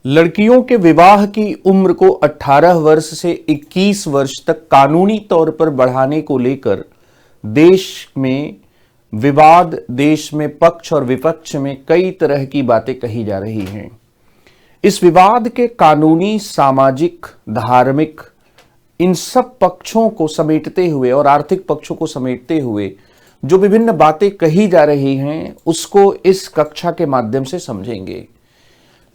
लड़कियों के विवाह की उम्र को 18 वर्ष से 21 वर्ष तक कानूनी तौर पर बढ़ाने को लेकर देश में विवाद, देश में पक्ष और विपक्ष में कई तरह की बातें कही जा रही हैं। इस विवाद के कानूनी, सामाजिक, धार्मिक इन सब पक्षों को समेटते हुए और आर्थिक पक्षों को समेटते हुए जो विभिन्न बातें कही जा रही हैं उसको इस कक्षा के माध्यम से समझेंगे।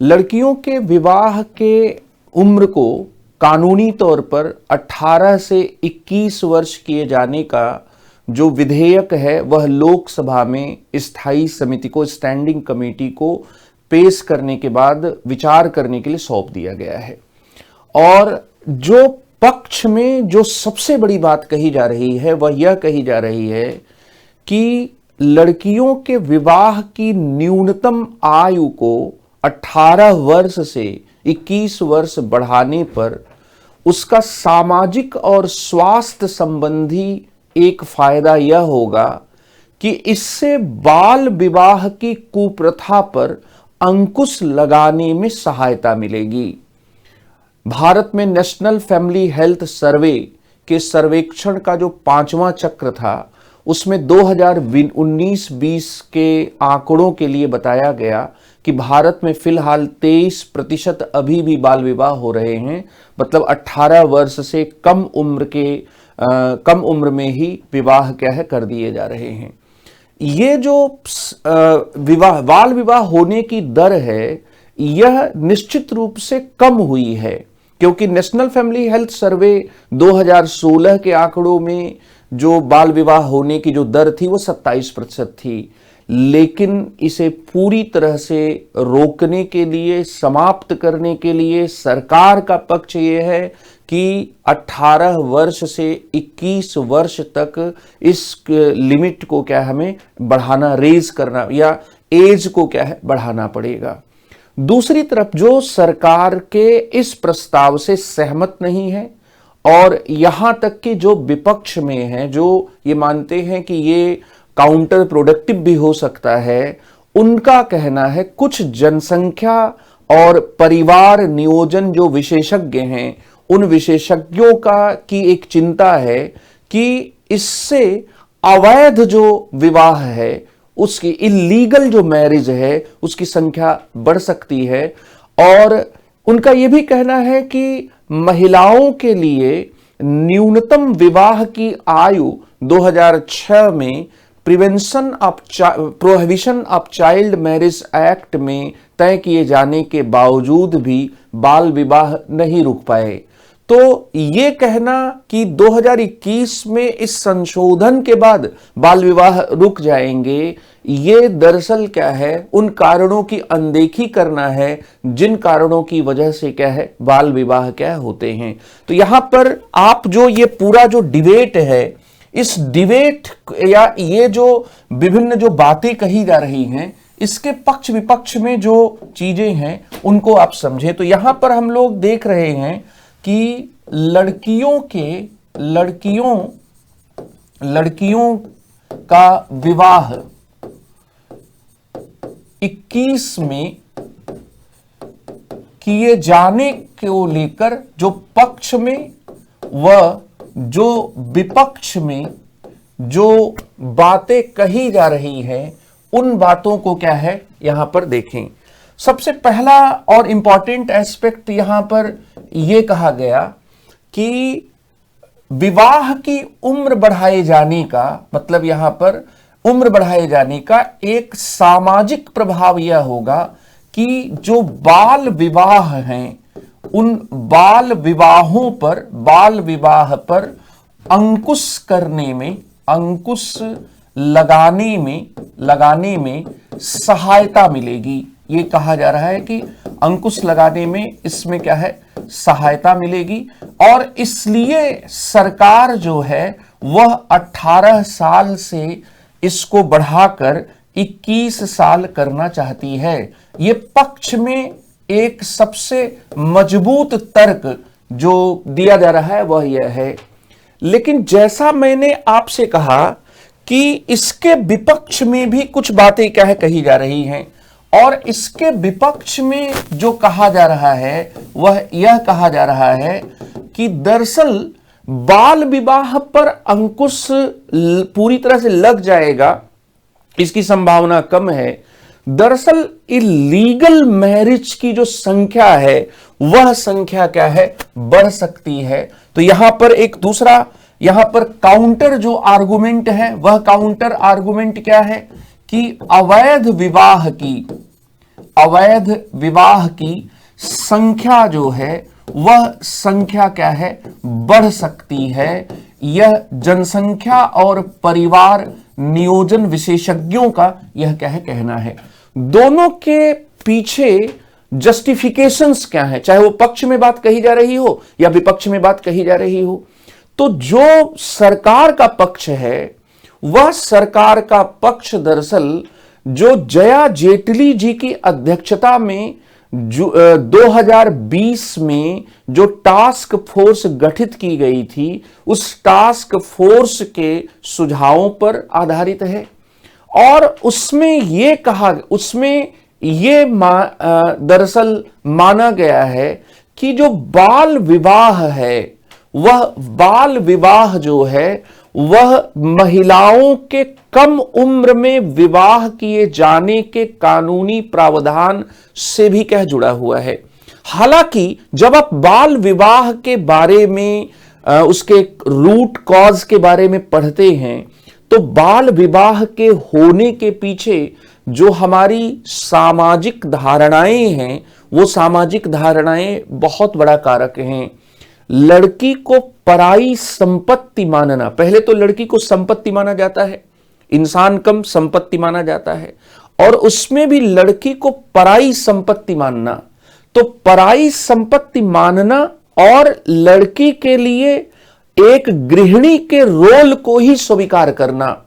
लड़कियों के विवाह के उम्र को कानूनी तौर पर 18 से 21 वर्ष किए जाने का जो विधेयक है वह लोकसभा में स्थायी समिति को, स्टैंडिंग कमेटी को पेश करने के बाद विचार करने के लिए सौंप दिया गया है। और जो पक्ष में जो सबसे बड़ी बात कही जा रही है वह यह कही जा रही है कि लड़कियों के विवाह की न्यूनतम आयु को 18 वर्ष से 21 वर्ष बढ़ाने पर उसका सामाजिक और स्वास्थ्य संबंधी एक फायदा यह होगा कि इससे बाल विवाह की कुप्रथा पर अंकुश लगाने में सहायता मिलेगी। भारत में नेशनल फैमिली हेल्थ सर्वे के सर्वेक्षण का जो 5वां चक्र था उसमें 2019-20 के आंकड़ों के लिए बताया गया कि भारत में फिलहाल 23% अभी भी बाल विवाह हो रहे हैं। मतलब 18 वर्ष से कम उम्र में ही विवाह कर दिए जा रहे हैं। ये जो बाल विवाह होने की दर है यह निश्चित रूप से कम हुई है, क्योंकि नेशनल फैमिली हेल्थ सर्वे 2016 के आंकड़ों में जो बाल विवाह होने की जो दर थी वो 27% थी। लेकिन इसे पूरी तरह से रोकने के लिए, समाप्त करने के लिए सरकार का पक्ष ये है कि 18 वर्ष से 21 वर्ष तक इस लिमिट को हमें बढ़ाना, रेज करना या एज को बढ़ाना पड़ेगा। दूसरी तरफ जो सरकार के इस प्रस्ताव से सहमत नहीं है और यहां तक कि जो विपक्ष में है, जो ये मानते हैं कि ये काउंटर प्रोडक्टिव भी हो सकता है, उनका कहना है, कुछ जनसंख्या और परिवार नियोजन जो विशेषज्ञ हैं उन विशेषज्ञों की एक चिंता है कि इससे अवैध जो विवाह है, उसकी इलीगल जो मैरिज है उसकी संख्या बढ़ सकती है। और उनका यह भी कहना है कि महिलाओं के लिए न्यूनतम विवाह की आयु 2006 में prohibition of child marriage act में तय किए जाने के बावजूद भी बाल विवाह नहीं रुक पाए। तो ये कहना कि 2021 में इस संशोधन के बाद बाल विवाह रुक जाएंगे, ये दरअसल उन कारणों की अनदेखी करना है जिन कारणों की वजह से बाल विवाह होते हैं। तो यहां पर आप जो ये पूरा जो डिबेट है, इस डिबेट या ये जो विभिन्न जो बातें कही जा रही हैं इसके पक्ष विपक्ष में जो चीजें हैं उनको आप समझे। तो यहां पर हम लोग देख रहे हैं कि लड़कियों का विवाह 21 में किए जाने को लेकर जो पक्ष में व जो विपक्ष में जो बातें कही जा रही हैं उन बातों को यहां पर देखें। सबसे पहला और इंपॉर्टेंट एस्पेक्ट यहां पर यह कहा गया कि विवाह की उम्र बढ़ाए जाने का मतलब यहां पर उम्र बढ़ाए जाने का एक सामाजिक प्रभाव यह होगा कि जो बाल विवाह हैं उन बाल विवाह पर अंकुश करने में, अंकुश लगाने में सहायता मिलेगी। ये कहा जा रहा है कि अंकुश लगाने में इसमें सहायता मिलेगी। और इसलिए सरकार जो है वह 18 साल से इसको बढ़ाकर 21 साल करना चाहती है। ये पक्ष में एक सबसे मजबूत तर्क जो दिया जा रहा है वह यह है। लेकिन जैसा मैंने आपसे कहा कि इसके विपक्ष में भी कुछ बातें कही जा रही हैं और इसके विपक्ष में जो कहा जा रहा है वह यह कहा जा रहा है कि दरअसल बाल विवाह पर अंकुश पूरी तरह से लग जाएगा, इसकी संभावना कम है। दरअसल इलीगल मैरिज की जो संख्या है वह संख्या क्या है, बढ़ सकती है। तो यहां पर एक दूसरा, यहां पर काउंटर जो आर्गुमेंट है, वह काउंटर आर्गुमेंट क्या है कि अवैध विवाह की संख्या जो है वह संख्या क्या है, बढ़ सकती है। यह जनसंख्या और परिवार नियोजन विशेषज्ञों का यह क्या है, कहना है। दोनों के पीछे जस्टिफिकेशंस क्या है, चाहे वो पक्ष में बात कही जा रही हो या विपक्ष में बात कही जा रही हो। तो जो सरकार का पक्ष है वह सरकार का पक्ष दरअसल जो जया जेटली जी की अध्यक्षता में 2020 में जो टास्क फोर्स गठित की गई थी, उस टास्क फोर्स के सुझावों पर आधारित है। और उसमें ये दरअसल माना गया है कि जो बाल विवाह है, वह बाल विवाह जो है वह महिलाओं के कम उम्र में विवाह किए जाने के कानूनी प्रावधान से भी क्या जुड़ा हुआ है। हालांकि जब आप बाल विवाह के बारे में उसके रूट कॉज के बारे में पढ़ते हैं तो बाल विवाह के होने के पीछे जो हमारी सामाजिक धारणाएं हैं, वो सामाजिक धारणाएं बहुत बड़ा कारक हैं। लड़की को पराई संपत्ति मानना, पहले तो लड़की को संपत्ति माना जाता है, इंसान कम संपत्ति माना जाता है, और उसमें भी लड़की को पराई संपत्ति मानना। तो पराई संपत्ति मानना और लड़की के लिए एक गृहिणी के रोल को ही स्वीकार करना,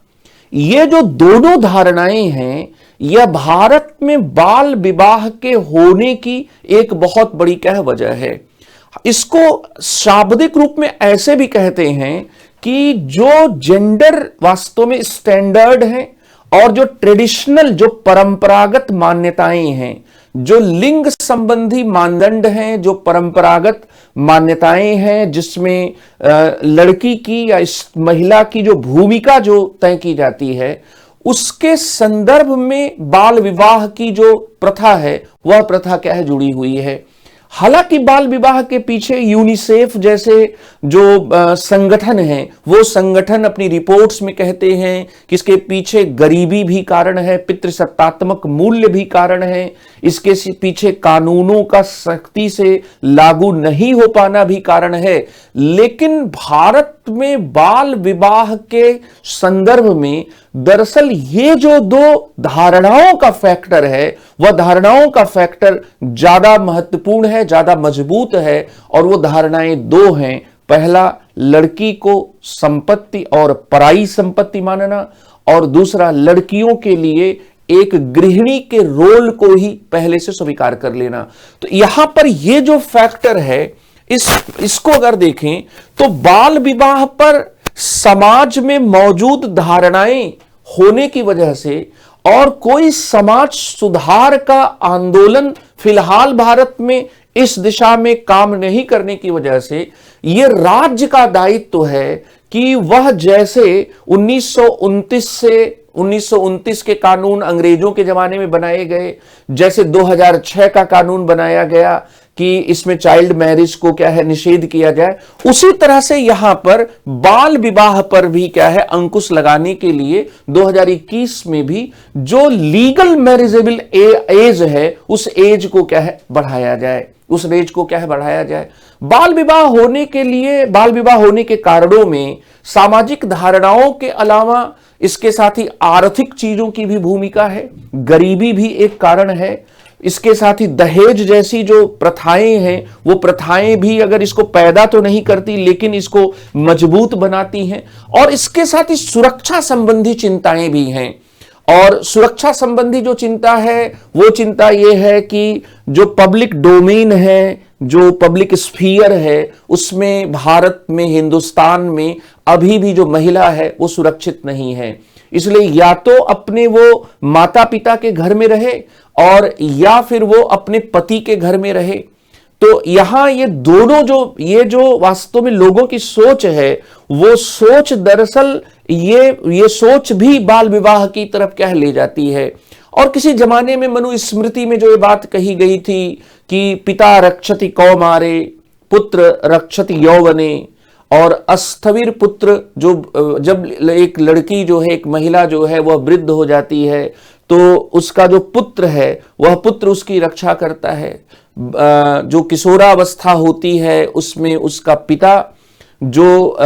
ये जो दोनों धारणाएं हैं, यह भारत में बाल विवाह के होने की एक बहुत बड़ी क्या वजह है। इसको शाब्दिक रूप में ऐसे भी कहते हैं कि जो जेंडर वास्तव में स्टैंडर्ड है और जो ट्रेडिशनल, जो परंपरागत मान्यताएं हैं, जो लिंग संबंधी मानदंड हैं, जो परंपरागत मान्यताएं हैं, जिसमें लड़की की या इस महिला की जो भूमिका जो तय की जाती है, उसके संदर्भ में बाल विवाह की जो प्रथा है वह प्रथा क्या है, जुड़ी हुई है। हालांकि बाल विवाह के पीछे यूनिसेफ जैसे जो संगठन हैं, वो संगठन अपनी रिपोर्ट्स में कहते हैं कि इसके पीछे गरीबी भी कारण है, पितृसत्तात्मक मूल्य भी कारण है, इसके पीछे कानूनों का सख्ती से लागू नहीं हो पाना भी कारण है। लेकिन भारत में बाल विवाह के संदर्भ में दरअसल ये जो दो धारणाओं का फैक्टर है, वह धारणाओं का फैक्टर ज्यादा महत्वपूर्ण है, ज्यादा मजबूत है, और वो धारणाएं दो हैं। पहला, लड़की को संपत्ति और पराई संपत्ति मानना, और दूसरा, लड़कियों के लिए एक गृहिणी के रोल को ही पहले से स्वीकार कर लेना। तो यहां पर ये जो फैक्टर है, इसको अगर देखें तो बाल विवाह पर समाज में मौजूद धारणाएं होने की वजह से और कोई समाज सुधार का आंदोलन फिलहाल भारत में इस दिशा में काम नहीं करने की वजह से यह राज्य का दायित्व है कि वह जैसे 1929 के कानून अंग्रेजों के जमाने में बनाए गए, जैसे 2006 का कानून बनाया गया कि इसमें चाइल्ड मैरिज को क्या है, निषेध किया जाए, उसी तरह से यहां पर बाल विवाह पर भी क्या है, अंकुश लगाने के लिए 2021 में भी जो लीगल मैरिजेबल एज है, उस एज को क्या है, बढ़ाया जाए, उस एज को क्या है, बढ़ाया जाए। बाल विवाह होने के लिए, बाल विवाह होने के कारणों में सामाजिक धारणाओं के अलावा इसके साथ ही आर्थिक चीजों की भी भूमिका है, गरीबी भी एक कारण है। इसके साथ ही दहेज जैसी जो प्रथाएं हैं, वो प्रथाएं भी अगर इसको पैदा तो नहीं करती लेकिन इसको मजबूत बनाती हैं। और इसके साथ ही सुरक्षा संबंधी चिंताएं भी हैं। और सुरक्षा संबंधी जो चिंता है, वो चिंता ये है कि जो पब्लिक डोमेन है, जो पब्लिक स्फीयर है, उसमें भारत में, हिंदुस्तान में अभी भी जो महिला है वो सुरक्षित नहीं है। इसलिए या तो अपने वो माता पिता के घर में रहे और या फिर वो अपने पति के घर में रहे। तो यहां ये दोनों जो वास्तव में लोगों की सोच है, वो सोच दरअसल ये सोच भी बाल विवाह की तरफ कह ले जाती है। और किसी जमाने में मनुस्मृति में जो ये बात कही गई थी कि पिता रक्षति कौमारे पुत्र रक्षति यौवने, और अस्थविर पुत्र, जो जब एक लड़की जो है, एक महिला जो है वह वृद्ध हो जाती है तो उसका जो पुत्र है वह पुत्र उसकी रक्षा करता है। जो किशोरावस्था होती है उसमें उसका पिता, जो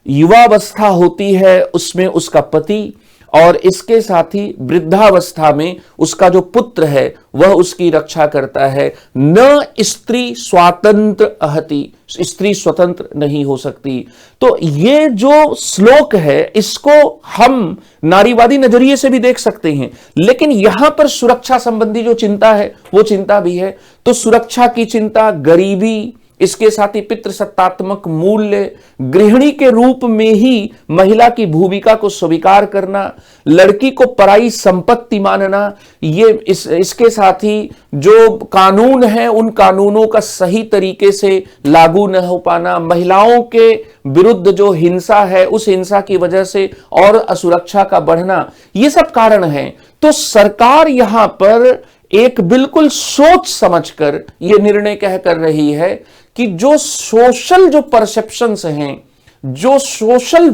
युवावस्था होती है उसमें उसका पति, और इसके साथ ही वृद्धावस्था में उसका जो पुत्र है वह उसकी रक्षा करता है। न स्त्री स्वातंत्र अहति, स्त्री स्वतंत्र नहीं हो सकती। तो ये जो श्लोक है इसको हम नारीवादी नजरिए से भी देख सकते हैं, लेकिन यहां पर सुरक्षा संबंधी जो चिंता है वो चिंता भी है। तो सुरक्षा की चिंता, गरीबी, इसके साथ ही पितृसत्तात्मक मूल्य, गृहिणी के रूप में ही महिला की भूमिका को स्वीकार करना, लड़की को पराई संपत्ति मानना, ये इसके साथ ही जो कानून है उन कानूनों का सही तरीके से लागू न हो पाना, महिलाओं के विरुद्ध जो हिंसा है उस हिंसा की वजह से और असुरक्षा का बढ़ना, ये सब कारण हैं। तो सरकार यहां पर एक बिल्कुल सोच समझकर यह निर्णय कह कर रही है कि जो सोशल जो परसेप्शंस हैं, जो सोशल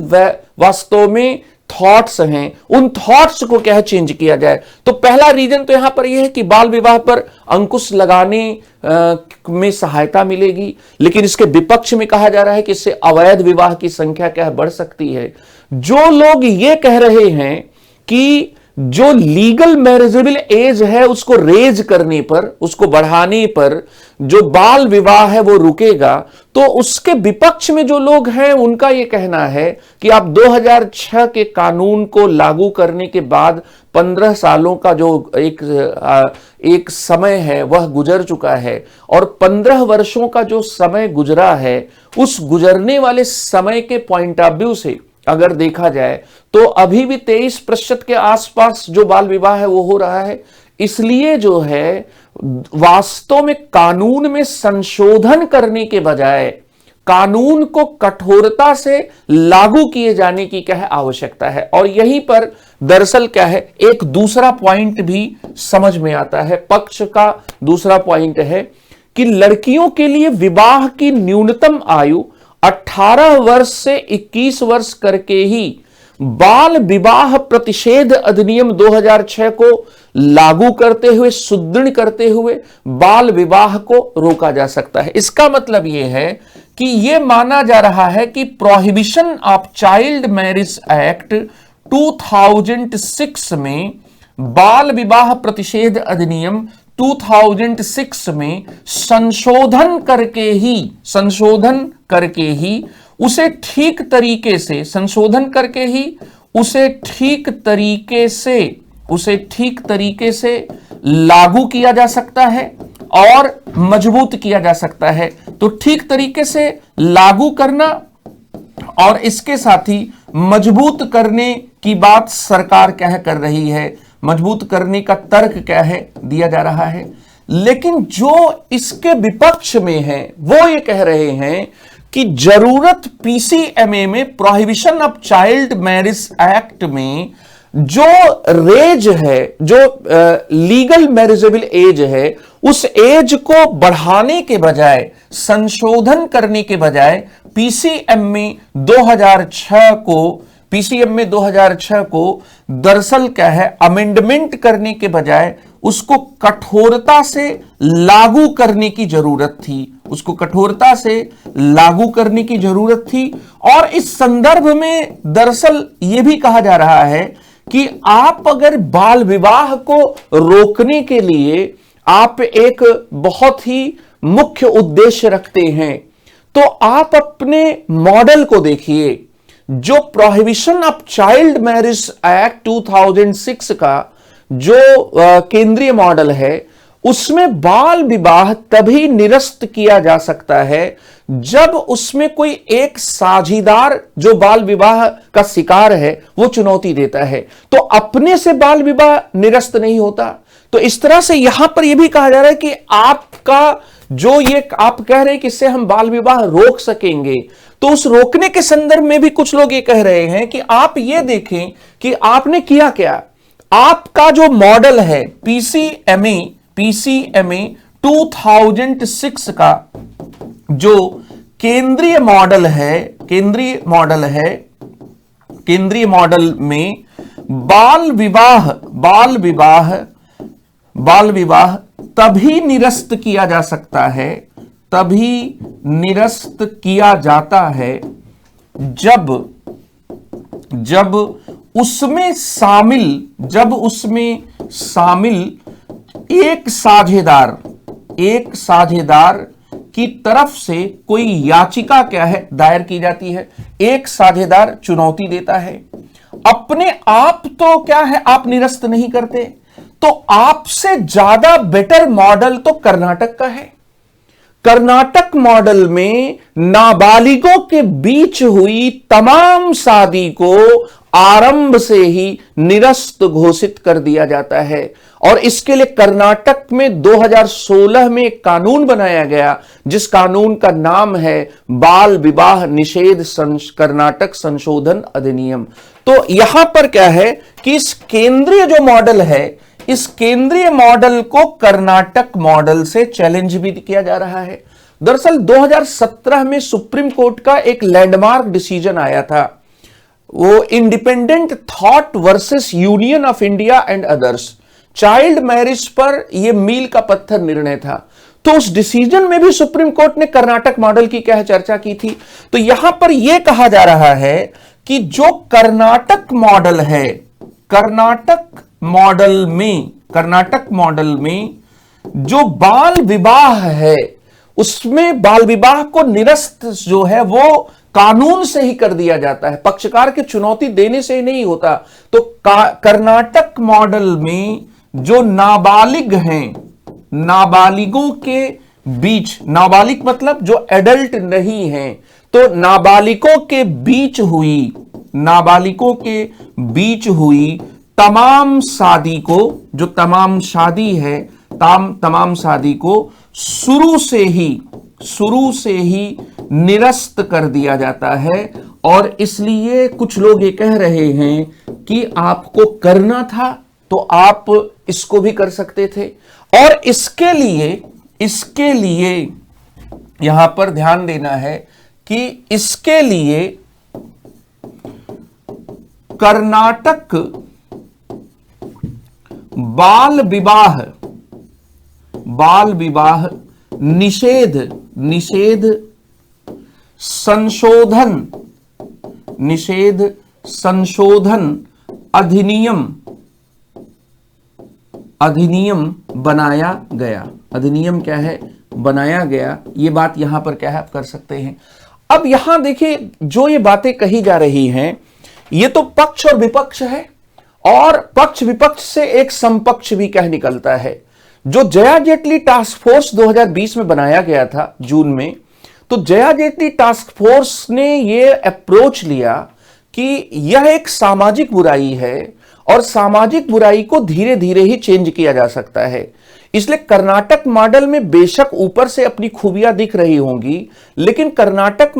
वास्तव में थॉट्स हैं, उन थॉट्स को क्या चेंज किया जाए। तो पहला रीजन तो यहां पर यह है कि बाल विवाह पर अंकुश लगाने में सहायता मिलेगी, लेकिन इसके विपक्ष में कहा जा रहा है कि इससे अवैध विवाह की संख्या क्या बढ़ सकती है। जो लोग ये कह रहे हैं कि जो लीगल मैरिजेबल एज है उसको रेज करने पर, उसको बढ़ाने पर जो बाल विवाह है वो रुकेगा, तो उसके विपक्ष में जो लोग हैं उनका ये कहना है कि आप 2006 के कानून को लागू करने के बाद 15 सालों का जो एक समय है वह गुजर चुका है, और 15 वर्षों का जो समय गुजरा है उस गुजरने वाले समय के पॉइंट ऑफ व्यू से अगर देखा जाए तो अभी भी 23% के आसपास जो बाल विवाह है वो हो रहा है। इसलिए जो है वास्तव में कानून में संशोधन करने के बजाय कानून को कठोरता से लागू किए जाने की क्या है आवश्यकता है। और यहीं पर दरअसल क्या है एक दूसरा पॉइंट भी समझ में आता है। पक्ष का दूसरा पॉइंट है कि लड़कियों के लिए विवाह की न्यूनतम आयु 18 वर्ष से 21 वर्ष करके ही बाल विवाह प्रतिषेध अधिनियम 2006 को लागू करते हुए, सुदृढ़ करते हुए बाल विवाह को रोका जा सकता है। इसका मतलब यह है कि यह माना जा रहा है कि prohibition of child marriage act 2006 में, बाल विवाह प्रतिषेध अधिनियम 2006 में संशोधन करके ही उसे ठीक तरीके से लागू किया जा सकता है और मजबूत किया जा सकता है। तो ठीक तरीके से लागू करना और इसके साथ ही मजबूत करने की बात सरकार क्या है कर रही है, मजबूत करने का तर्क क्या है दिया जा रहा है। लेकिन जो इसके विपक्ष में है वो ये कह रहे हैं कि जरूरत पीसीएमए में, prohibition of child marriage act में जो रेज है, जो लीगल मैरिजेबल एज है, उस एज को बढ़ाने के बजाय, संशोधन करने के बजाय पीसीएम में 2006 को दरअसल क्या है अमेंडमेंट करने के बजाय उसको कठोरता से लागू करने की जरूरत थी। और इस संदर्भ में दरअसल यह भी कहा जा रहा है कि आप अगर बाल विवाह को रोकने के लिए आप एक बहुत ही मुख्य उद्देश्य रखते हैं, तो आप अपने मॉडल को देखिए। जो prohibition of child marriage act 2006 का जो केंद्रीय मॉडल है, उसमें बाल विवाह तभी निरस्त किया जा सकता है जब उसमें कोई एक साझीदार जो बाल विवाह का शिकार है वो चुनौती देता है। तो अपने से बाल विवाह निरस्त नहीं होता। तो इस तरह से यहां पर यह भी कहा जा रहा है कि आपका जो ये आप कह रहे हैं कि इससे हम बाल विवाह रोक सकेंगे, तो उस रोकने के संदर्भ में भी कुछ लोग ये कह रहे हैं कि आप ये देखें कि आपने किया क्या। आपका जो मॉडल है पीसीएमए 2006 का जो केंद्रीय मॉडल में बाल विवाह तभी निरस्त किया जा सकता है, तभी निरस्त किया जाता है जब उसमें शामिल एक साझेदार की तरफ से कोई याचिका क्या है दायर की जाती है। एक साझेदार चुनौती देता है। अपने आप तो क्या है आप निरस्त नहीं करते, तो आपसे ज्यादा बेटर मॉडल तो कर्नाटक का है। कर्नाटक मॉडल में नाबालिगों के बीच हुई तमाम शादी को आरंभ से ही निरस्त घोषित कर दिया जाता है, और इसके लिए कर्नाटक में 2016 में एक कानून बनाया गया जिस कानून का नाम है बाल विवाह निषेध कर्नाटक संशोधन अधिनियम। तो यहां पर क्या है कि इस केंद्रीय जो मॉडल है, इस केंद्रीय मॉडल को कर्नाटक मॉडल से चैलेंज भी किया जा रहा है। दरअसल 2017 में सुप्रीम कोर्ट का एक लैंडमार्क डिसीजन आया था, वो independent Thought versus Union of India and others, child marriage पर यह मील का पत्थर निर्णय था। तो उस डिसीजन में भी सुप्रीम कोर्ट ने कर्नाटक मॉडल की क्या चर्चा की थी। तो यहां पर यह कहा जा रहा है कि जो कर्नाटक मॉडल है, कर्नाटक मॉडल में जो बाल विवाह है, उसमें बाल विवाह को निरस्त जो है वो कानून से ही कर दिया जाता है, पक्षकार की चुनौती देने से ही नहीं होता। तो कर्नाटक मॉडल में जो नाबालिग हैं, नाबालिगों के बीच, नाबालिग मतलब जो एडल्ट नहीं हैं, तो नाबालिगों के बीच हुई तमाम शादी को, जो तमाम शादी है, तमाम शादी को शुरू से ही निरस्त कर दिया जाता है। और इसलिए कुछ लोग ये कह रहे हैं कि आपको करना था तो आप इसको भी कर सकते थे। और इसके लिए यहां पर ध्यान देना है कि इसके लिए कर्नाटक बाल विवाह निषेध संशोधन अधिनियम बनाया गया। अधिनियम क्या है बनाया गया, ये बात यहां पर क्या है आप कर सकते हैं। अब यहां देखिए जो ये बातें कही जा रही हैं, ये तो पक्ष और विपक्ष है, और पक्ष विपक्ष से एक समपक्ष भी कह निकलता है। जो जया जेटली टास्क फोर्स 2020 में बनाया गया था जून में, तो जया जेटली टास्क फोर्स ने यह अप्रोच लिया कि यह एक सामाजिक बुराई है, और सामाजिक बुराई को धीरे धीरे ही चेंज किया जा सकता है। इसलिए कर्नाटक मॉडल में बेशक ऊपर से अपनी खूबियां दिख रही होंगी, लेकिन कर्नाटक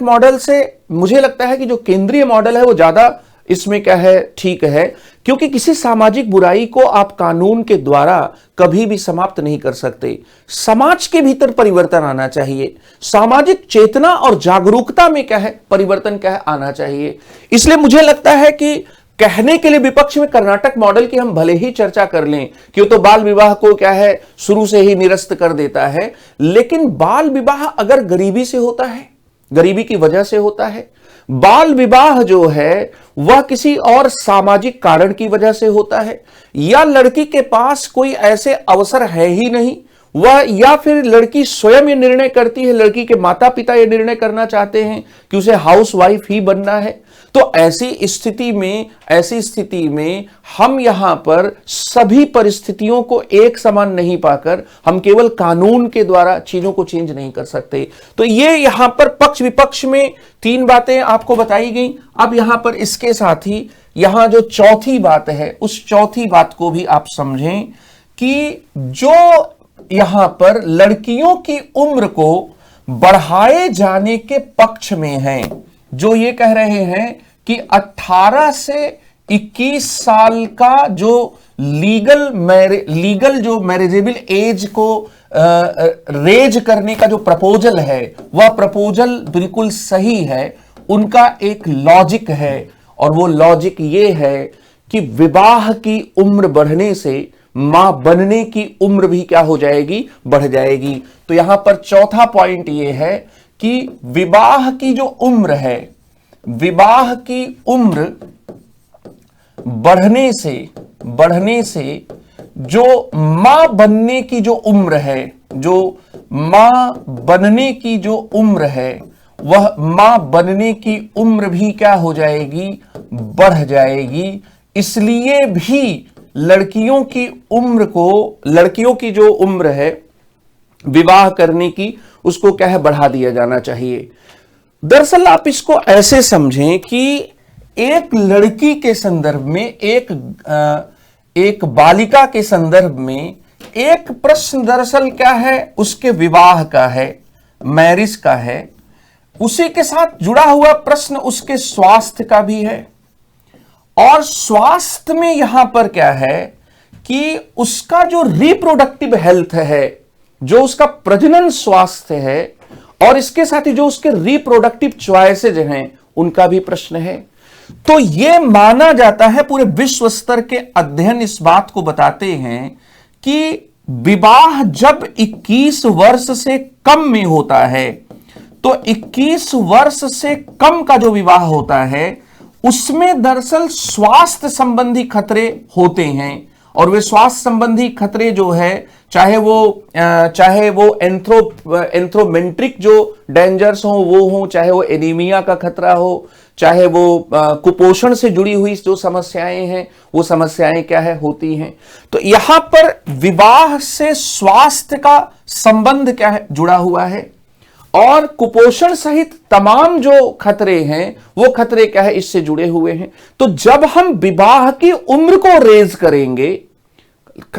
मॉडल से मुझे लगता है कि जो केंद्रीय मॉडल है वो ज्यादा इसमें क्या है ठीक है, क्योंकि किसी सामाजिक बुराई को आप कानून के द्वारा कभी भी समाप्त नहीं कर सकते। समाज के भीतर परिवर्तन आना चाहिए, सामाजिक चेतना और जागरूकता में क्या है परिवर्तन क्या है आना चाहिए। इसलिए मुझे लगता है कि कहने के लिए विपक्ष में कर्नाटक मॉडल की हम भले ही चर्चा कर लें कि तो बाल विवाह को क्या है शुरू से ही निरस्त कर देता है, लेकिन बाल विवाह अगर गरीबी से होता है, गरीबी की वजह से होता है, बाल विवाह जो है वह किसी और सामाजिक कारण की वजह से होता है, या लड़की के पास कोई ऐसे अवसर है ही नहीं, वह या फिर लड़की स्वयं ये निर्णय करती है, लड़की के माता पिता ये निर्णय करना चाहते हैं कि उसे हाउस वाइफ ही बनना है। तो ऐसी स्थिति में हम यहां पर सभी परिस्थितियों को एक समान नहीं पाकर हम केवल कानून के द्वारा चीजों को चेंज नहीं कर सकते। तो ये यहां पर पक्ष विपक्ष में 3 बातें आपको बताई गई। अब यहां पर इसके साथ ही यहां जो चौथी बात है, उस चौथी बात को भी आप समझें कि जो यहां पर लड़कियों की उम्र को बढ़ाए जाने के पक्ष में हैं, जो ये कह रहे हैं कि 18 से 21 साल का जो लीगल जो मैरिजेबल एज को रेज करने का जो प्रपोजल है, वह प्रपोजल बिल्कुल सही है। उनका एक लॉजिक है, और वो लॉजिक ये है कि विवाह की उम्र बढ़ने से मां बनने की उम्र भी क्या हो जाएगी, बढ़ जाएगी। तो यहां पर चौथा पॉइंट ये है कि विवाह की जो उम्र है, विवाह की उम्र बढ़ने से जो मां बनने की जो उम्र है, जो मां बनने की जो उम्र है, वह मां बनने की उम्र भी क्या हो जाएगी, बढ़ जाएगी। इसलिए भी लड़कियों की जो उम्र है विवाह करने की, उसको क्या है, बढ़ा दिया जाना चाहिए। दरअसल आप इसको ऐसे समझें कि एक लड़की के संदर्भ में, एक बालिका के संदर्भ में एक प्रश्न दरअसल क्या है, उसके विवाह का है, मैरिज का है। उसी के साथ जुड़ा हुआ प्रश्न उसके स्वास्थ्य का भी है। और स्वास्थ्य में यहां पर क्या है कि उसका जो रिप्रोडक्टिव हेल्थ है, जो उसका प्रजनन स्वास्थ्य है, और इसके साथ ही जो उसके रिप्रोडक्टिव चॉइसेज हैं, उनका भी प्रश्न है। तो यह माना जाता है, पूरे विश्व स्तर के अध्ययन इस बात को बताते हैं कि विवाह जब 21 वर्ष से कम में होता है, तो 21 वर्ष से कम का जो विवाह होता है, उसमें दरअसल स्वास्थ्य संबंधी खतरे होते हैं। और वे स्वास्थ्य संबंधी खतरे जो है, चाहे वो एंथ्रोमेंट्रिक जो डेंजर्स हो वो हो, चाहे वो एनीमिया का खतरा हो, चाहे वो कुपोषण से जुड़ी हुई जो समस्याएं हैं, वो समस्याएं क्या है, होती हैं। तो यहां पर विवाह से स्वास्थ्य का संबंध क्या है, जुड़ा हुआ है। और कुपोषण सहित तमाम जो खतरे हैं, वो खतरे क्या है, इससे जुड़े हुए हैं। तो जब हम विवाह की उम्र को रेज करेंगे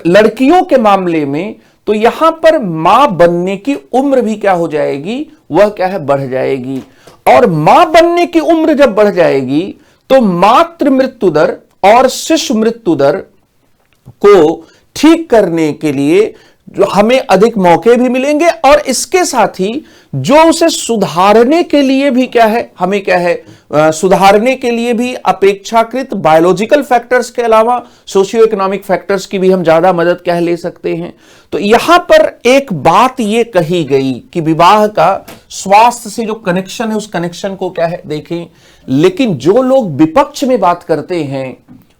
लड़कियों के मामले में, तो यहां पर मां बनने की उम्र भी क्या हो जाएगी, वह क्या है, बढ़ जाएगी। और मां बनने की उम्र जब बढ़ जाएगी, तो मातृ मृत्यु दर और शिशु मृत्यु दर को ठीक करने के लिए जो हमें अधिक मौके भी मिलेंगे, और इसके साथ ही जो उसे सुधारने के लिए भी क्या है, हमें क्या है, सुधारने के लिए भी अपेक्षाकृत बायोलॉजिकल फैक्टर्स के अलावा सोशियो इकोनॉमिक फैक्टर्स की भी हम ज्यादा मदद क्या ले सकते हैं। तो यहां पर एक बात यह कही गई कि विवाह का स्वास्थ्य से जो कनेक्शन है, उस कनेक्शन को क्या है, देखें। लेकिन जो लोग विपक्ष में बात करते हैं,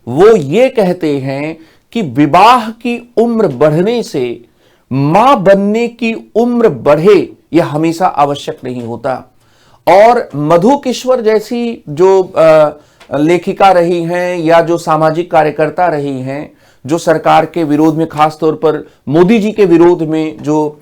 वो ये कहते हैं कि विवाह की उम्र बढ़ने से मां बनने की उम्र बढ़े, यह हमेशा आवश्यक नहीं होता। और मधु किश्वर जैसी जो लेखिका रही हैं, या जो सामाजिक कार्यकर्ता रही हैं, जो सरकार के विरोध में, खासतौर पर मोदी जी के विरोध में जो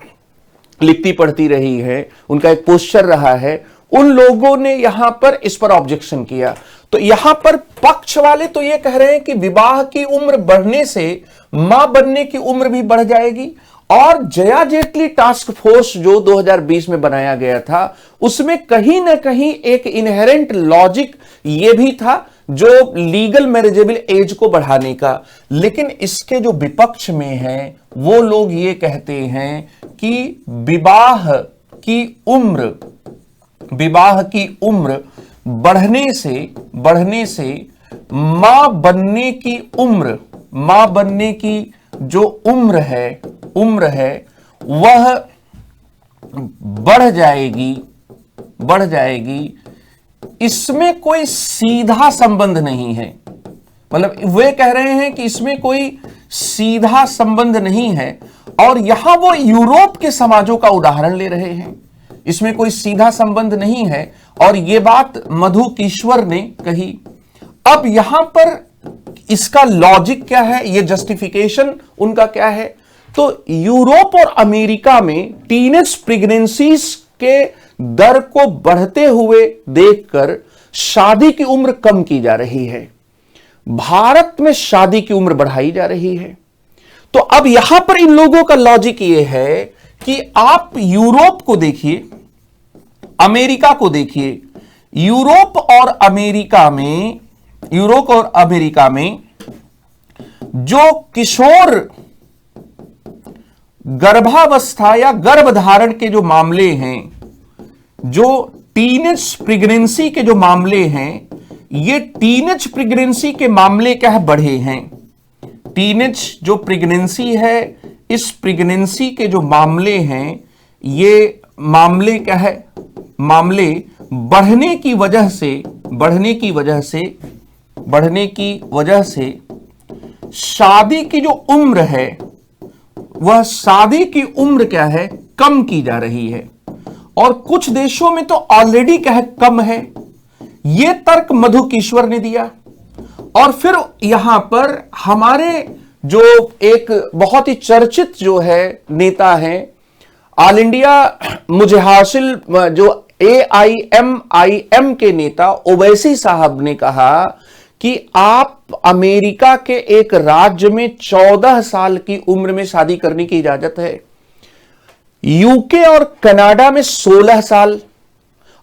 लिखती पढ़ती रही है, उनका एक पोस्चर रहा है, उन लोगों ने यहां पर इस पर ऑब्जेक्शन किया। तो यहां पर पक्ष वाले तो यह कह रहे हैं कि विवाह की उम्र बढ़ने से मां बनने की उम्र भी बढ़ जाएगी। और जया जेटली टास्क फोर्स जो 2020 में बनाया गया था, उसमें कहीं ना कहीं एक इनहेरेंट लॉजिक यह भी था, जो लीगल मैरिजेबल एज को बढ़ाने का। लेकिन इसके जो विपक्ष में है, वो लोग ये कहते हैं कि विवाह की उम्र बढ़ने से मां बनने की जो उम्र है वह बढ़ जाएगी। इसमें कोई सीधा संबंध नहीं है। मतलब वे कह रहे हैं कि इसमें कोई सीधा संबंध नहीं है, और यहां वो यूरोप के समाजों का उदाहरण ले रहे हैं। इसमें कोई सीधा संबंध नहीं है, और ये बात मधु किश्वर ने कही। अब यहां पर इसका लॉजिक क्या है, ये जस्टिफिकेशन उनका क्या है? तो यूरोप और अमेरिका में टीनेज प्रेगनेंसीज के दर को बढ़ते हुए देखकर शादी की उम्र कम की जा रही है, भारत में शादी की उम्र बढ़ाई जा रही है। तो अब यहां पर इन लोगों का लॉजिक यह है कि आप यूरोप को देखिए, अमेरिका को देखिए। यूरोप और अमेरिका में जो किशोर गर्भावस्था या गर्भधारण के जो मामले हैं, जो टीनेज प्रेगनेंसी के जो मामले हैं, ये टीनेज प्रेगनेंसी के मामले क्या है, बढ़े हैं। टीनेज जो प्रेगनेंसी है, इस प्रेगनेंसी के जो मामले हैं, ये मामले क्या है, मामले बढ़ने की वजह से शादी की जो उम्र है, वह शादी की उम्र क्या है, कम की जा रही है। और कुछ देशों में तो ऑलरेडी क्या है, कम है। यह तर्क मधु किश्वर ने दिया। और फिर यहां पर हमारे जो एक बहुत ही चर्चित जो है नेता है, ऑल इंडिया मुजाहिल जो AIMIM के नेता ओवैसी साहब ने कहा कि आप अमेरिका के एक राज्य में 14 साल की उम्र में शादी करने की इजाजत है, यूके और कनाडा में 16 साल,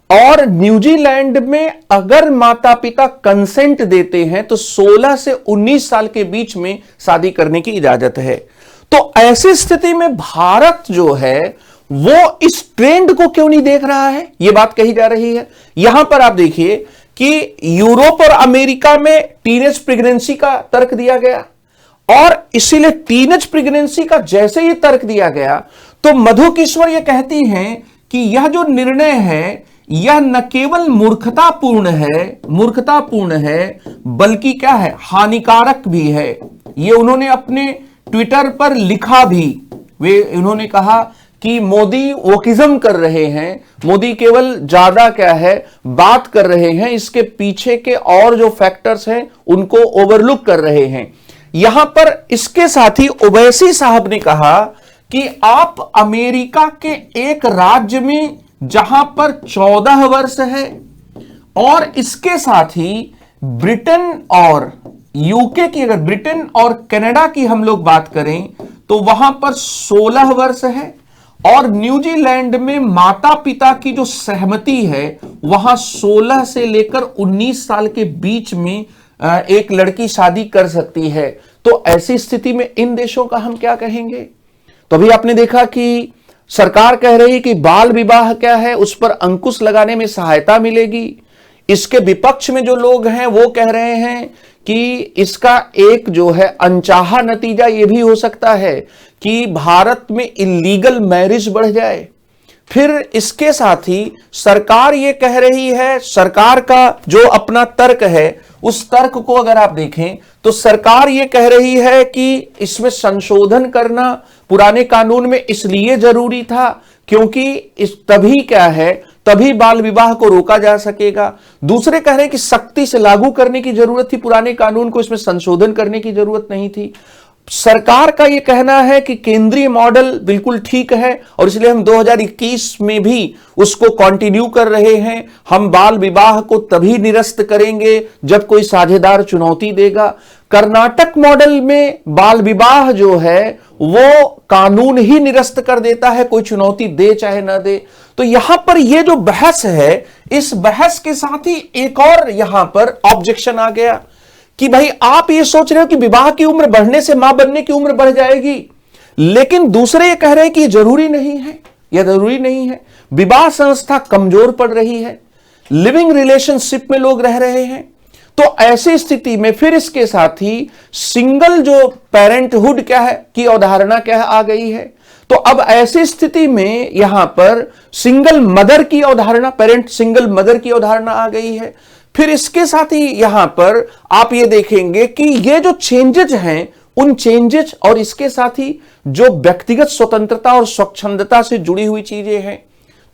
और न्यूजीलैंड में अगर माता पिता कंसेंट देते हैं तो 16 से 19 साल के बीच में शादी करने की इजाजत है। तो ऐसी स्थिति में भारत जो है वो इस ट्रेंड को क्यों नहीं देख रहा है, यह बात कही जा रही है। यहां पर आप देखिए कि यूरोप और अमेरिका में टीनेज प्रेगनेंसी का तर्क दिया गया, और इसीलिए टीनेज प्रेगनेंसी का जैसे ही तर्क दिया गया तो मधु किश्वर यह कहती हैं कि यह जो निर्णय है, यह न केवल मूर्खतापूर्ण है बल्कि क्या है, हानिकारक भी है। यह उन्होंने अपने ट्विटर पर लिखा भी। उन्होंने कहा कि मोदी वोकिज्म कर रहे हैं, मोदी केवल ज्यादा क्या है, बात कर रहे हैं, इसके पीछे के और जो फैक्टर्स हैं उनको ओवरलुक कर रहे हैं। यहां पर इसके साथ ही ओवैसी साहब ने कहा कि आप अमेरिका के एक राज्य में जहां पर 14 वर्ष है, और इसके साथ ही ब्रिटेन और यूके की, अगर ब्रिटेन और कनाडा की हम लोग बात करें तो वहां पर 16 वर्ष है, और न्यूजीलैंड में माता पिता की जो सहमति है वहां 16 से लेकर 19 साल के बीच में एक लड़की शादी कर सकती है। तो ऐसी स्थिति में इन देशों का हम क्या कहेंगे? तो अभी आपने देखा कि सरकार कह रही है कि बाल विवाह क्या है, उस पर अंकुश लगाने में सहायता मिलेगी। इसके विपक्ष में जो लोग हैं वो कह रहे हैं कि इसका एक जो है अनचाहा नतीजा यह भी हो सकता है कि भारत में इलीगल मैरिज बढ़ जाए। फिर इसके साथ ही सरकार ये कह रही है, सरकार का जो अपना तर्क है, उस तर्क को अगर आप देखें तो सरकार ये कह रही है कि इसमें संशोधन करना पुराने कानून में इसलिए जरूरी था क्योंकि तभी क्या है, तभी बाल विवाह को रोका जा सकेगा। दूसरे कह रहे हैं कि सख्ती से लागू करने की जरूरत थी पुराने कानून को, इसमें संशोधन करने की जरूरत नहीं थी। सरकार का यह कहना है कि केंद्रीय मॉडल बिल्कुल ठीक है और इसलिए हम 2021 में भी उसको कंटिन्यू कर रहे हैं। हम बाल विवाह को तभी निरस्त करेंगे जब कोई साझेदार चुनौती देगा। कर्नाटक मॉडल में बाल विवाह जो है वो कानून ही निरस्त कर देता है, कोई चुनौती दे चाहे ना दे। तो यहां पर यह जो बहस है, इस बहस के साथ ही एक और यहां पर ऑब्जेक्शन आ गया कि भाई आप ये सोच रहे हो कि विवाह की उम्र बढ़ने से मां बनने की उम्र बढ़ जाएगी, लेकिन दूसरे ये कह रहे हैं कि यह जरूरी नहीं है, यह जरूरी नहीं है। विवाह संस्था कमजोर पड़ रही है, लिविंग रिलेशनशिप में लोग रह रहे हैं। तो ऐसी स्थिति में फिर इसके साथ ही सिंगल जो पेरेंटहुड क्या है की अवधारणा क्या है आ गई है। तो अब ऐसी स्थिति में यहां पर सिंगल मदर की अवधारणा, पेरेंट सिंगल मदर की अवधारणा आ गई है। फिर इसके साथ ही यहां पर आप ये देखेंगे कि ये जो चेंजेज हैं उन चेंजेस और इसके साथ ही जो व्यक्तिगत स्वतंत्रता और स्वच्छंदता से जुड़ी हुई चीजें हैं,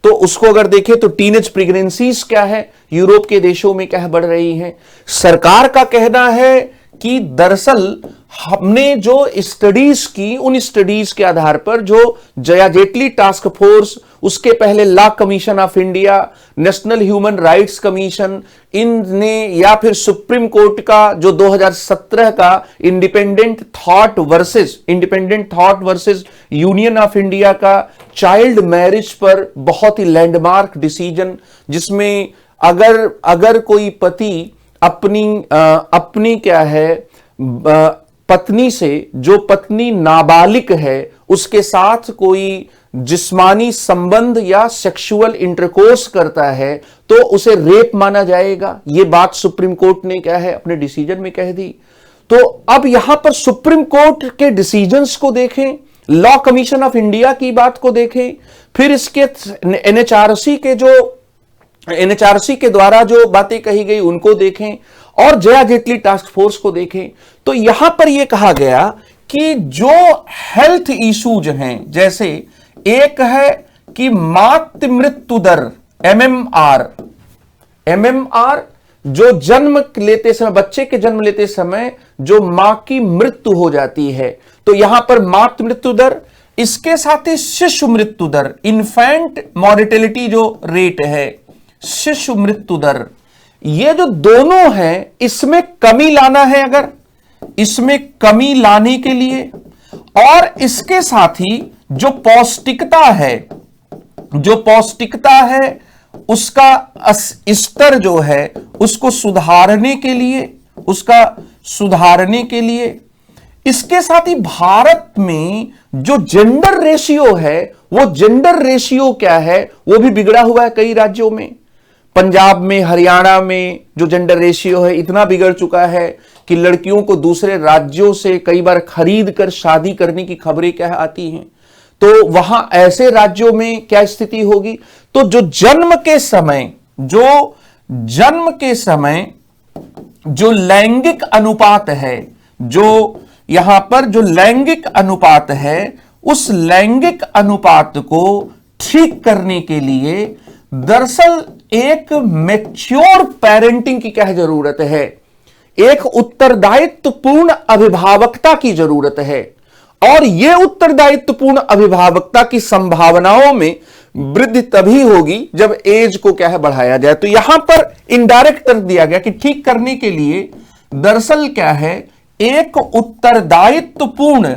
तो उसको अगर देखें तो टीनेज प्रेगनेंसीज क्या है, यूरोप के देशों में क्या बढ़ रही हैं। सरकार का कहना है कि दरअसल हमने जो स्टडीज की, उन स्टडीज के आधार पर जो जया जेटली टास्क फोर्स, उसके पहले law commission of India, national human rights commission, इनने या फिर सुप्रीम कोर्ट का जो 2017 का independent Thought versus Union of India का चाइल्ड मैरिज पर बहुत ही लैंडमार्क डिसीजन, जिसमें अगर कोई पति अपनी क्या है पत्नी से, जो पत्नी नाबालिग है, उसके साथ कोई जिस्मानी संबंध या सेक्सुअल इंटरकोर्स करता है तो उसे रेप माना जाएगा। यह बात सुप्रीम कोर्ट ने क्या है अपने डिसीजन में कह दी। तो अब यहां पर सुप्रीम कोर्ट के डिसीजंस को देखें, लॉ कमीशन ऑफ इंडिया की बात को देखें, फिर इसके एनएचआरसी के द्वारा जो बातें कही गई उनको देखें, और जया जेटली टास्क फोर्स को देखें, तो यहां पर यह कहा गया कि जो हेल्थ इश्यूज हैं, जैसे एक है कि मातृ मृत्यु दर एमएमआर, जो जन्म लेते समय, बच्चे के जन्म लेते समय जो मां की मृत्यु हो जाती है, तो यहां पर मातृ मृत्यु दर, इसके साथ ही शिशु मृत्यु दर, इन्फेंट मॉर्टेलिटी जो रेट है, शिशु मृत्यु दर, ये जो दोनों हैं, इसमें कमी लाना है। अगर इसमें कमी लाने के लिए, और इसके साथ ही जो पौष्टिकता है उसका स्तर जो है उसको सुधारने के लिए, इसके साथ ही भारत में जो जेंडर रेशियो है, वो जेंडर रेशियो क्या है, वो भी बिगड़ा हुआ है कई राज्यों में। पंजाब में, हरियाणा में जो जेंडर रेशियो है इतना बिगड़ चुका है कि लड़कियों को दूसरे राज्यों से कई बार खरीद कर शादी करने की खबरें क्या आती हैं। तो वहां ऐसे राज्यों में क्या स्थिति होगी। तो जो जन्म के समय जो लैंगिक अनुपात है, जो यहां पर जो लैंगिक अनुपात है, उस लैंगिक अनुपात को ठीक करने के लिए दरअसल एक मैच्योर पेरेंटिंग की क्या जरूरत है, एक उत्तरदायित्वपूर्ण अभिभावकता की जरूरत है। और यह उत्तरदायित्वपूर्ण अभिभावकता की संभावनाओं में वृद्धि तभी होगी जब एज को क्या है बढ़ाया जाए। तो यहां पर इनडायरेक्ट तर्क दिया गया कि ठीक करने के लिए दरअसल क्या है, एक उत्तरदायित्वपूर्ण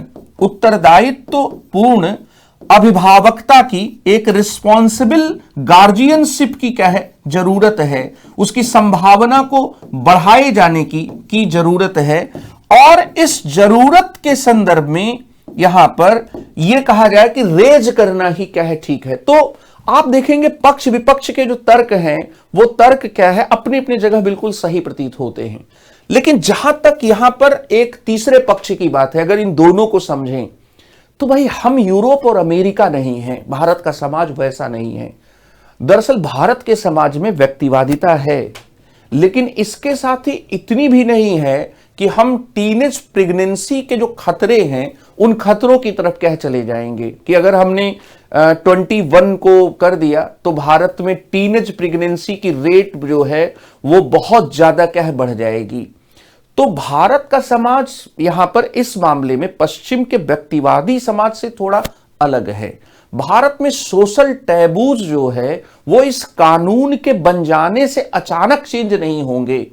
अभिभावकता की, एक रिस्पॉन्सिबल गार्जियनशिप की क्या है जरूरत है, उसकी संभावना को बढ़ाए जाने की जरूरत है। और इस जरूरत के संदर्भ में यहां पर यह कहा जाए कि रेज करना ही क्या है ठीक है। तो आप देखेंगे पक्ष विपक्ष के जो तर्क हैं, वो तर्क क्या है अपनी अपनी जगह बिल्कुल सही प्रतीत होते हैं। लेकिन जहां तक यहां पर एक तीसरे पक्ष की बात है, अगर इन दोनों को समझें तो भाई हम यूरोप और अमेरिका नहीं हैं, भारत का समाज वैसा नहीं है। दरअसल भारत के समाज में व्यक्तिवादिता है, लेकिन इसके साथ ही इतनी भी नहीं है कि हम टीनेज प्रेगनेंसी के जो खतरे हैं उन खतरों की तरफ क्या चले जाएंगे कि अगर हमने 21 को कर दिया तो भारत में टीनेज प्रेगनेंसी की रेट जो है वो बहुत ज्यादा क्या है बढ़ जाएगी। तो भारत का समाज यहां पर इस मामले में पश्चिम के व्यक्तिवादी समाज से थोड़ा अलग है। भारत में सोशल टैबूज जो है वो इस कानून के बन जाने से अचानक चेंज नहीं होंगे।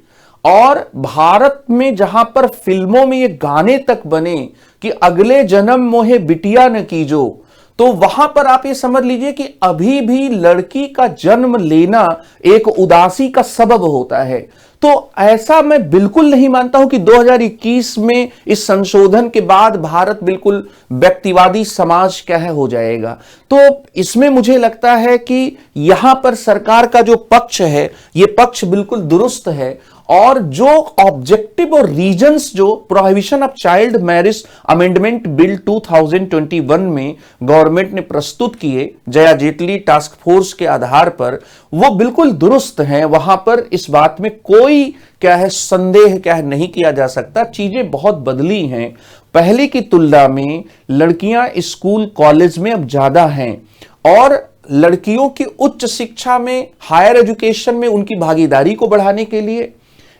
और भारत में जहां पर फिल्मों में ये गाने तक बने कि अगले जन्म मोहे बिटिया न कीजो, तो वहां पर आप ये समझ लीजिए कि अभी भी लड़की का जन्म लेना एक उदासी का सबब होता है। तो ऐसा मैं बिल्कुल नहीं मानता हूं कि 2021 में इस संशोधन के बाद भारत बिल्कुल व्यक्तिवादी समाज क्या है हो जाएगा। तो इसमें मुझे लगता है कि यहां पर सरकार का जो पक्ष है ये पक्ष बिल्कुल दुरुस्त है। और जो ऑब्जेक्टिव और रीजंस जो prohibition of child marriage amendment bill 2021 में गवर्नमेंट ने प्रस्तुत किए जया जेटली टास्क फोर्स के आधार पर, वो बिल्कुल दुरुस्त हैं। वहां पर इस बात में कोई क्या है, संदेह क्या है, नहीं किया जा सकता। चीजें बहुत बदली हैं। पहले की तुलना में लड़कियां स्कूल कॉलेज में अब ज्यादा हैं और लड़कियों की उच्च शिक्षा में, हायर एजुकेशन में उनकी भागीदारी को बढ़ाने के लिए,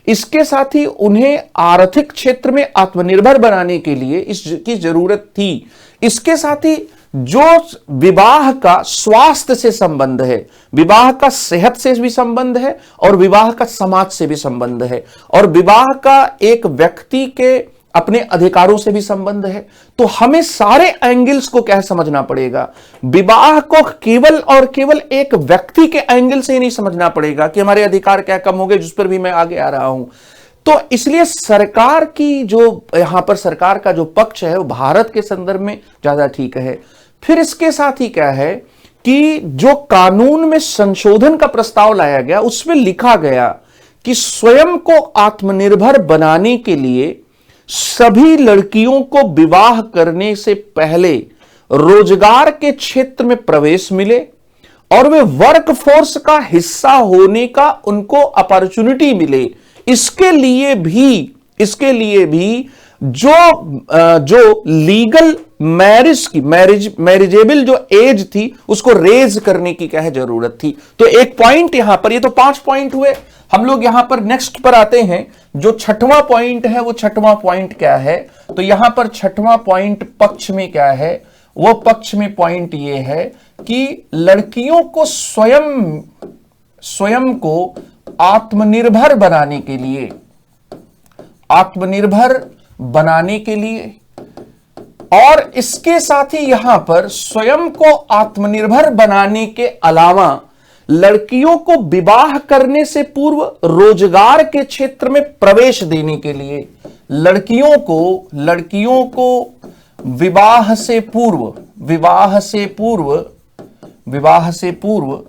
इसके साथ ही उन्हें आर्थिक क्षेत्र में आत्मनिर्भर बनाने के लिए इसकी जरूरत थी। इसके साथ ही जो विवाह का स्वास्थ्य से संबंध है, विवाह का सेहत से भी संबंध है और विवाह का समाज से भी संबंध है और विवाह का एक व्यक्ति के अपने अधिकारों से भी संबंध है। तो हमें सारे एंगल्स को क्या समझना पड़ेगा। विवाह को केवल और केवल एक व्यक्ति के एंगल से ही नहीं समझना पड़ेगा कि हमारे अधिकार क्या कम हो गए, जिस पर भी मैं आगे आ रहा हूं। तो इसलिए सरकार की जो यहां पर सरकार का जो पक्ष है वो भारत के संदर्भ में ज्यादा ठीक है। फिर इसके साथ ही क्या है कि जो कानून में संशोधन का प्रस्ताव लाया गया उसमें लिखा गया कि स्वयं को आत्मनिर्भर बनाने के लिए सभी लड़कियों को विवाह करने से पहले रोजगार के क्षेत्र में प्रवेश मिले और वे वर्क फोर्स का हिस्सा होने का उनको अपॉर्चुनिटी मिले। इसके लिए भी जो लीगल मैरिजेबल जो एज थी उसको रेज करने की क्या है जरूरत थी। तो एक पॉइंट यहां पर, ये तो 5 पॉइंट हुए। हम लोग यहां पर नेक्स्ट पर आते हैं। जो छठवां पॉइंट है वो छठवां पॉइंट क्या है, तो यहां पर छठवां पॉइंट पक्ष में क्या है, वो पक्ष में पॉइंट ये है कि लड़कियों को स्वयं को आत्मनिर्भर बनाने के लिए और इसके साथ ही यहां पर स्वयं को आत्मनिर्भर बनाने के अलावा लड़कियों को विवाह करने से पूर्व रोजगार के क्षेत्र में प्रवेश देने के लिए, लड़कियों को विवाह से पूर्व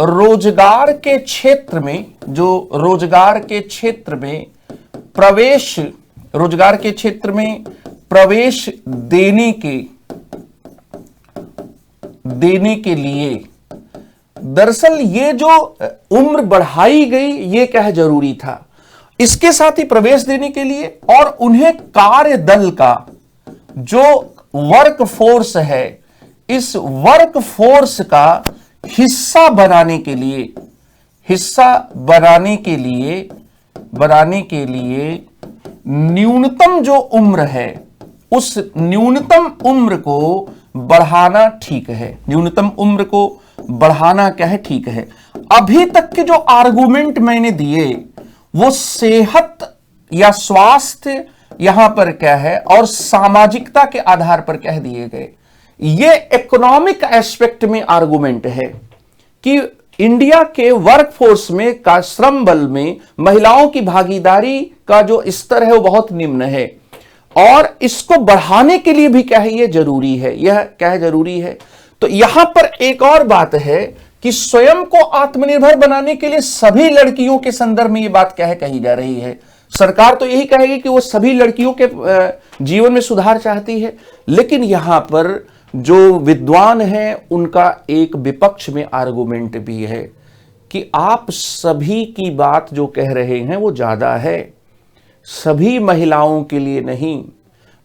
रोजगार के क्षेत्र में प्रवेश देने के लिए दरअसल ये जो उम्र बढ़ाई गई ये क्या है जरूरी था। इसके साथ ही प्रवेश देने के लिए और उन्हें कार्य दल का जो वर्क फोर्स है, इस वर्क फोर्स का हिस्सा बनाने के लिए न्यूनतम जो उम्र है उस न्यूनतम उम्र को बढ़ाना ठीक है। न्यूनतम उम्र को बढ़ाना क्या है ठीक है। अभी तक के जो आर्गुमेंट मैंने दिए वो सेहत या स्वास्थ्य यहां पर क्या है और सामाजिकता के आधार पर कह दिए गए। ये इकोनॉमिक एस्पेक्ट में आर्गुमेंट है कि इंडिया के वर्कफोर्स में का श्रम बल में महिलाओं की भागीदारी का जो स्तर है वो बहुत निम्न है और इसको बढ़ाने के लिए भी क्या है ये जरूरी है। यह क्या है जरूरी है। तो यहां पर एक और बात है कि स्वयं को आत्मनिर्भर बनाने के लिए सभी लड़कियों के संदर्भ में यह बात क्या है कही जा रही है। सरकार तो यही कहेगी कि वो सभी लड़कियों के जीवन में सुधार चाहती है, लेकिन यहां पर जो विद्वान हैं उनका एक विपक्ष में आर्गुमेंट भी है कि आप सभी की बात जो कह रहे हैं वो ज्यादा है, सभी महिलाओं के लिए नहीं,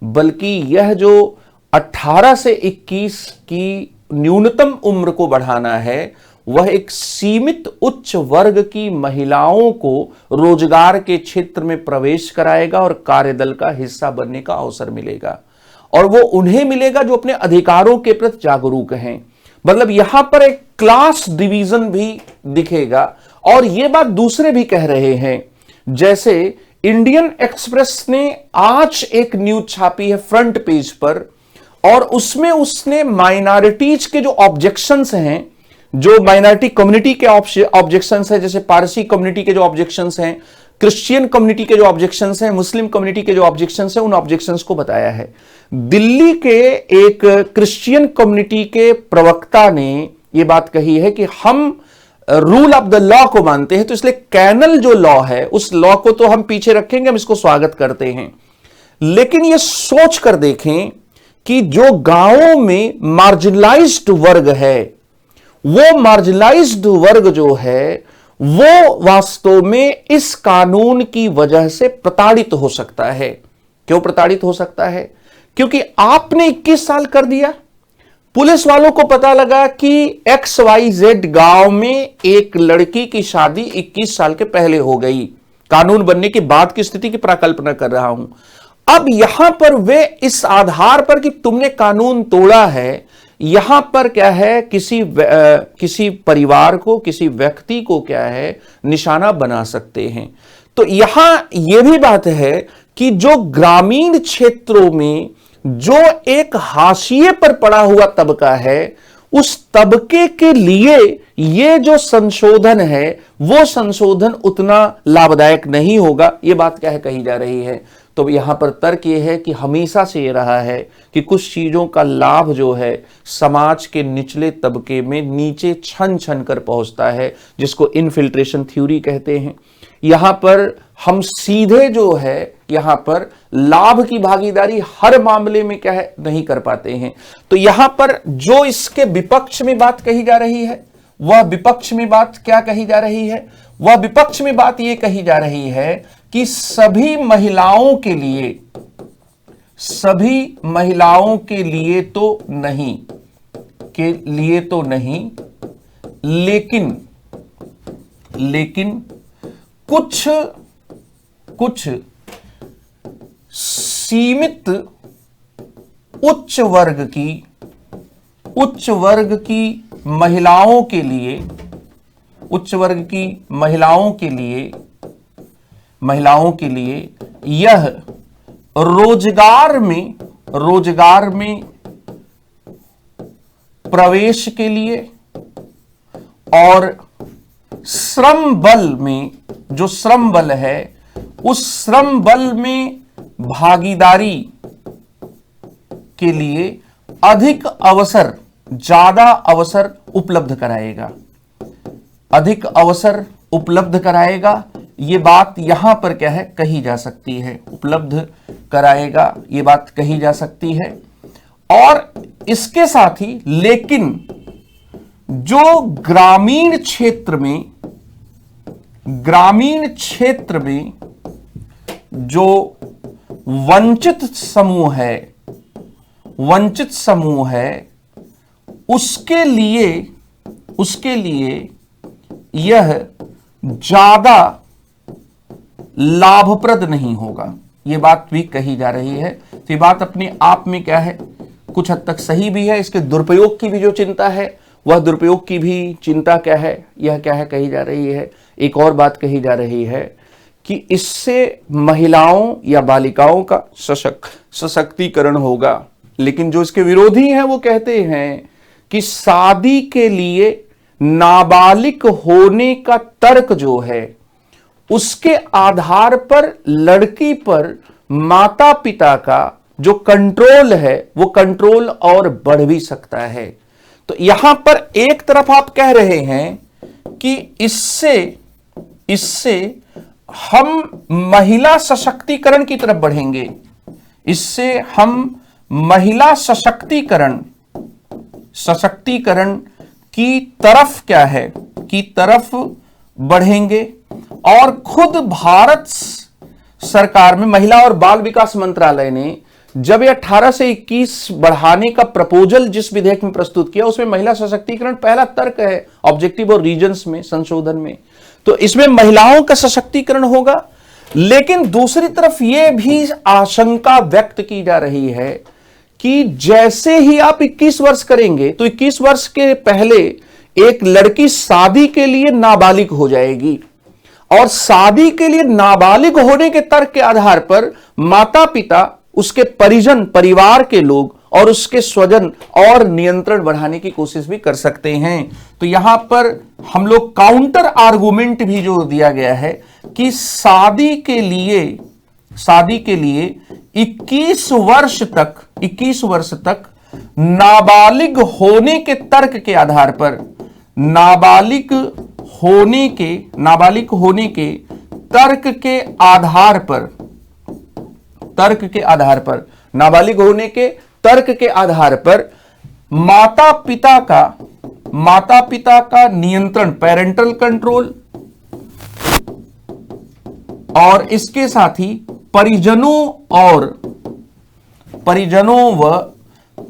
बल्कि यह जो 18 से 21 की न्यूनतम उम्र को बढ़ाना है वह एक सीमित उच्च वर्ग की महिलाओं को रोजगार के क्षेत्र में प्रवेश कराएगा और कार्यदल का हिस्सा बनने का अवसर मिलेगा और वो उन्हें मिलेगा जो अपने अधिकारों के प्रति जागरूक हैं। मतलब यहां पर एक क्लास डिवीजन भी दिखेगा और ये बात दूसरे भी कह रहे हैं। जैसे इंडियन एक्सप्रेस ने आज एक न्यूज छापी है फ्रंट पेज पर और उसमें उसने माइनॉरिटीज के जो ऑब्जेक्शंस हैं, जो माइनॉरिटी कम्युनिटी के ऑब्जेक्शंस हैं, जैसे पारसी कम्युनिटी के जो ऑब्जेक्शंस हैं, क्रिश्चियन कम्युनिटी के जो ऑब्जेक्शंस हैं, मुस्लिम कम्युनिटी के जो ऑब्जेक्शंस हैं, उन ऑब्जेक्शंस को बताया है। दिल्ली के एक क्रिश्चियन कम्युनिटी के प्रवक्ता ने यह बात कही है कि हम रूल ऑफ द लॉ को मानते हैं, तो इसलिए कैनल जो लॉ है उस लॉ को तो हम पीछे रखेंगे, हम इसको स्वागत करते हैं, लेकिन यह सोच कर देखें कि जो गांवों में मार्जिनलाइज्ड वर्ग है, वो मार्जिनलाइज्ड वर्ग जो है वो वास्तव में इस कानून की वजह से प्रताड़ित हो सकता है। क्यों प्रताड़ित हो सकता है? क्योंकि आपने 21 साल कर दिया, पुलिस वालों को पता लगा कि XYZ गांव में एक लड़की की शादी 21 साल के पहले हो गई, कानून बनने के बाद की स्थिति की प्राकल्पना कर रहा हूं। अब यहां पर वे इस आधार पर कि तुमने कानून तोड़ा है, यहां पर क्या है, किसी परिवार को, किसी व्यक्ति को क्या है, निशाना बना सकते हैं। तो यहां यह भी बात है कि जो ग्रामीण क्षेत्रों में जो एक हाशिए पर पड़ा हुआ तबका है, उस तबके के लिए यह जो संशोधन है वो संशोधन उतना लाभदायक नहीं होगा, यह बात क्या है कही जा रही है। तो यहां पर तर्क यह है कि हमेशा से यह रहा है कि कुछ चीजों का लाभ जो है समाज के निचले तबके में नीचे छन छन कर पहुंचता है, जिसको इनफिल्ट्रेशन थ्योरी कहते हैं। यहां पर हम सीधे जो है यहां पर लाभ की भागीदारी हर मामले में क्या है नहीं कर पाते हैं। तो यहां पर जो इसके विपक्ष में बात कही जा रही है, वह विपक्ष में बात क्या कही जा रही है? वह विपक्ष में बात यह कही जा रही है कि सभी महिलाओं के लिए तो नहीं, लेकिन कुछ सीमित उच्च वर्ग की महिलाओं के लिए यह रोजगार में प्रवेश के लिए और श्रम बल में, जो श्रम बल है उस श्रम बल में भागीदारी के लिए ज्यादा अवसर उपलब्ध कराएगा। ये बात यहां पर क्या है कही जा सकती है, उपलब्ध कराएगा, ये बात कही जा सकती है। और इसके साथ ही लेकिन जो ग्रामीण क्षेत्र में जो वंचित समूह है उसके लिए यह ज्यादा लाभप्रद नहीं होगा, यह बात भी कही जा रही है। तो ये बात अपने आप में क्या है कुछ हद तक सही भी है। इसके दुरुपयोग की भी जो चिंता है वह दुरुपयोग की भी चिंता क्या है, यह क्या है कही जा रही है। एक और बात कही जा रही है कि इससे महिलाओं या बालिकाओं का सशक्तिकरण होगा, लेकिन जो इसके विरोधी हैं वो कहते हैं कि शादी के लिए नाबालिग होने का तर्क जो है उसके आधार पर लड़की पर माता पिता का जो कंट्रोल है वो कंट्रोल और बढ़ भी सकता है। तो यहां पर एक तरफ आप कह रहे हैं कि इससे हम महिला सशक्तिकरण की तरफ बढ़ेंगे, इससे हम महिला सशक्तिकरण की तरफ क्या है की तरफ बढ़ेंगे। और खुद भारत सरकार में महिला और बाल विकास मंत्रालय ने जब ये 18 से 21 बढ़ाने का प्रपोजल जिस विधेयक में प्रस्तुत किया उसमें महिला सशक्तिकरण पहला तर्क है ऑब्जेक्टिव और रीजंस में संशोधन में। तो इसमें महिलाओं का सशक्तिकरण होगा, लेकिन दूसरी तरफ यह भी आशंका व्यक्त की जा रही है कि जैसे ही आप 21 वर्ष करेंगे तो 21 वर्ष के पहले एक लड़की शादी के लिए नाबालिग हो जाएगी, और शादी के लिए नाबालिग होने के तर्क के आधार पर माता पिता, उसके परिजन, परिवार के लोग और उसके स्वजन और नियंत्रण बढ़ाने की कोशिश भी कर सकते हैं। तो यहां पर हम लोग काउंटर आर्गुमेंट भी जो दिया गया है कि शादी के लिए 21 वर्ष तक नाबालिग होने के तर्क के आधार पर नाबालिग होने के तर्क के आधार पर माता पिता का नियंत्रण, पेरेंटल कंट्रोल और इसके साथ ही परिजनों व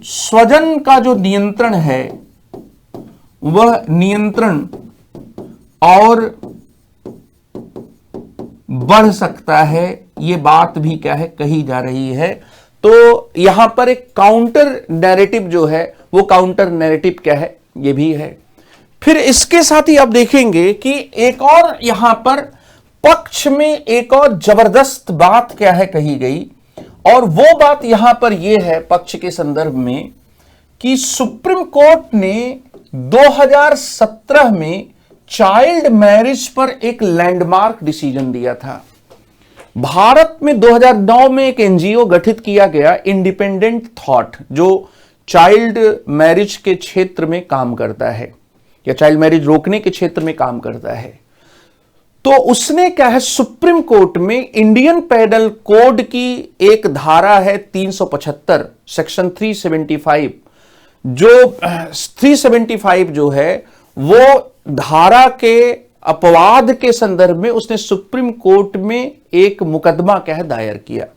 स्वजन का जो नियंत्रण है वह नियंत्रण और बढ़ सकता है, यह बात भी क्या है कही जा रही है। तो यहां पर एक काउंटर नैरेटिव जो है वो काउंटर नैरेटिव क्या है ये भी है। फिर इसके साथ ही आप देखेंगे कि एक और यहां पर पक्ष में एक और जबरदस्त बात क्या है कही गई, और वो बात यहां पर यह है पक्ष के संदर्भ में कि सुप्रीम कोर्ट ने 2017 में चाइल्ड मैरिज पर एक लैंडमार्क डिसीजन दिया था। भारत में 2009 में एक एनजीओ गठित किया गया, इंडिपेंडेंट थॉट, जो चाइल्ड मैरिज के क्षेत्र में काम करता है या चाइल्ड मैरिज रोकने के क्षेत्र में काम करता है। तो उसने क्या है सुप्रीम कोर्ट में इंडियन पेनल कोड की एक धारा है 375 सेक्शन 375, जो 375 जो है वो धारा के अपवाद के संदर्भ में उसने सुप्रीम कोर्ट में एक मुकदमा क्या है दायर किया।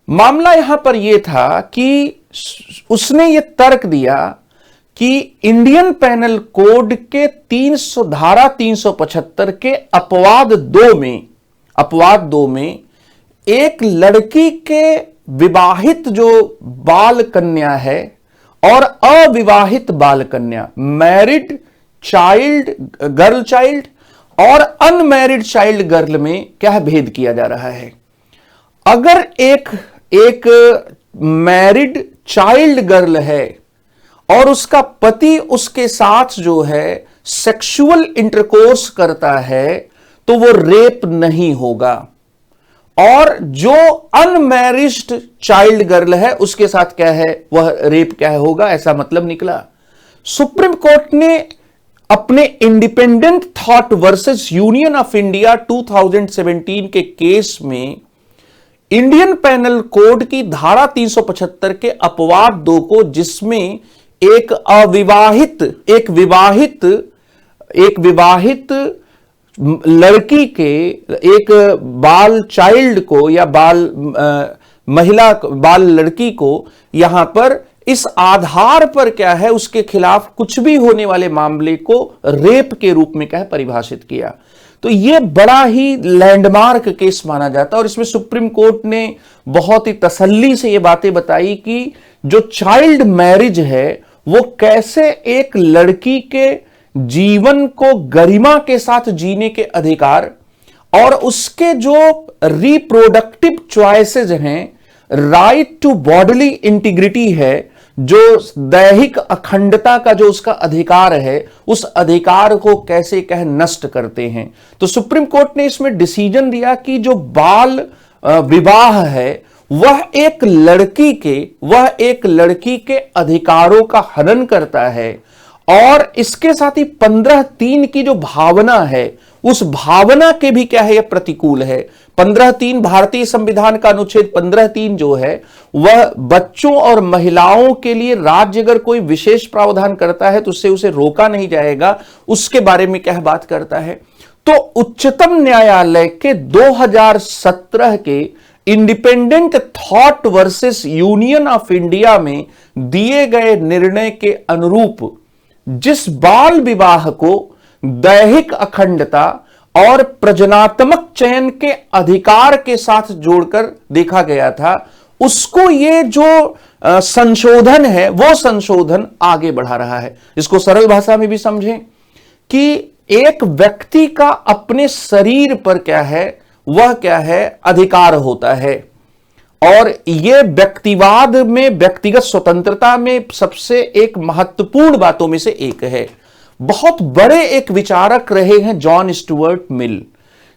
मामला यहां पर यह था कि उसने यह तर्क दिया कि इंडियन पेनल कोड के धारा 375 के अपवाद दो में एक लड़की के विवाहित जो बाल कन्या है और अविवाहित बाल कन्या, मैरिड चाइल्ड गर्ल चाइल्ड और अनमैरिड चाइल्ड गर्ल में क्या है भेद किया जा रहा है। अगर एक मैरिड चाइल्ड गर्ल है और उसका पति उसके साथ जो है सेक्सुअल इंटरकोर्स करता है तो वो रेप नहीं होगा, और जो अनमैरिड चाइल्ड गर्ल है उसके साथ क्या है वह रेप क्या होगा, ऐसा मतलब निकला। सुप्रीम कोर्ट ने अपने independent Thought versus Union of India 2017 के केस में इंडियन पेनल कोड की धारा 375 के अपवाद 2 को, जिसमें एक विवाहित लड़की के एक बाल चाइल्ड को या बाल लड़की को यहां पर इस आधार पर क्या है उसके खिलाफ कुछ भी होने वाले मामले को रेप के रूप में क्या है परिभाषित किया। तो यह बड़ा ही लैंडमार्क केस माना जाता है, और इसमें सुप्रीम कोर्ट ने बहुत ही तसल्ली से यह बातें बताई कि जो चाइल्ड मैरिज है वो कैसे एक लड़की के जीवन को गरिमा के साथ जीने के अधिकार और उसके जो रिप्रोडक्टिव चॉइसेस हैं, राइट टू बॉडीली इंटीग्रिटी है, जो दैहिक अखंडता का जो उसका अधिकार है, उस अधिकार को कैसे कह नष्ट करते हैं। तो सुप्रीम कोर्ट ने इसमें डिसीजन दिया कि जो बाल विवाह है वह एक लड़की के अधिकारों का हनन करता है, और इसके साथ ही 15(3) की जो भावना है उस भावना के भी क्या है यह प्रतिकूल है। 15(3) भारतीय संविधान का अनुच्छेद 15(3) जो है वह बच्चों और महिलाओं के लिए राज्य अगर कोई विशेष प्रावधान करता है तो उससे उसे रोका नहीं जाएगा, उसके बारे में क्या बात करता है। तो उच्चतम न्यायालय के 2017 के independent Thought versus Union of India में दिए गए निर्णय के अनुरूप जिस बाल विवाह को दैहिक अखंडता और प्रजनात्मक चयन के अधिकार के साथ जोड़कर देखा गया था, उसको ये जो संशोधन है वो संशोधन आगे बढ़ा रहा है। इसको सरल भाषा में भी समझें कि एक व्यक्ति का अपने शरीर पर क्या है वह क्या है अधिकार होता है, और यह व्यक्तिवाद में व्यक्तिगत स्वतंत्रता में सबसे एक महत्वपूर्ण बातों में से एक है। बहुत बड़े एक विचारक रहे हैं John Stuart Mill.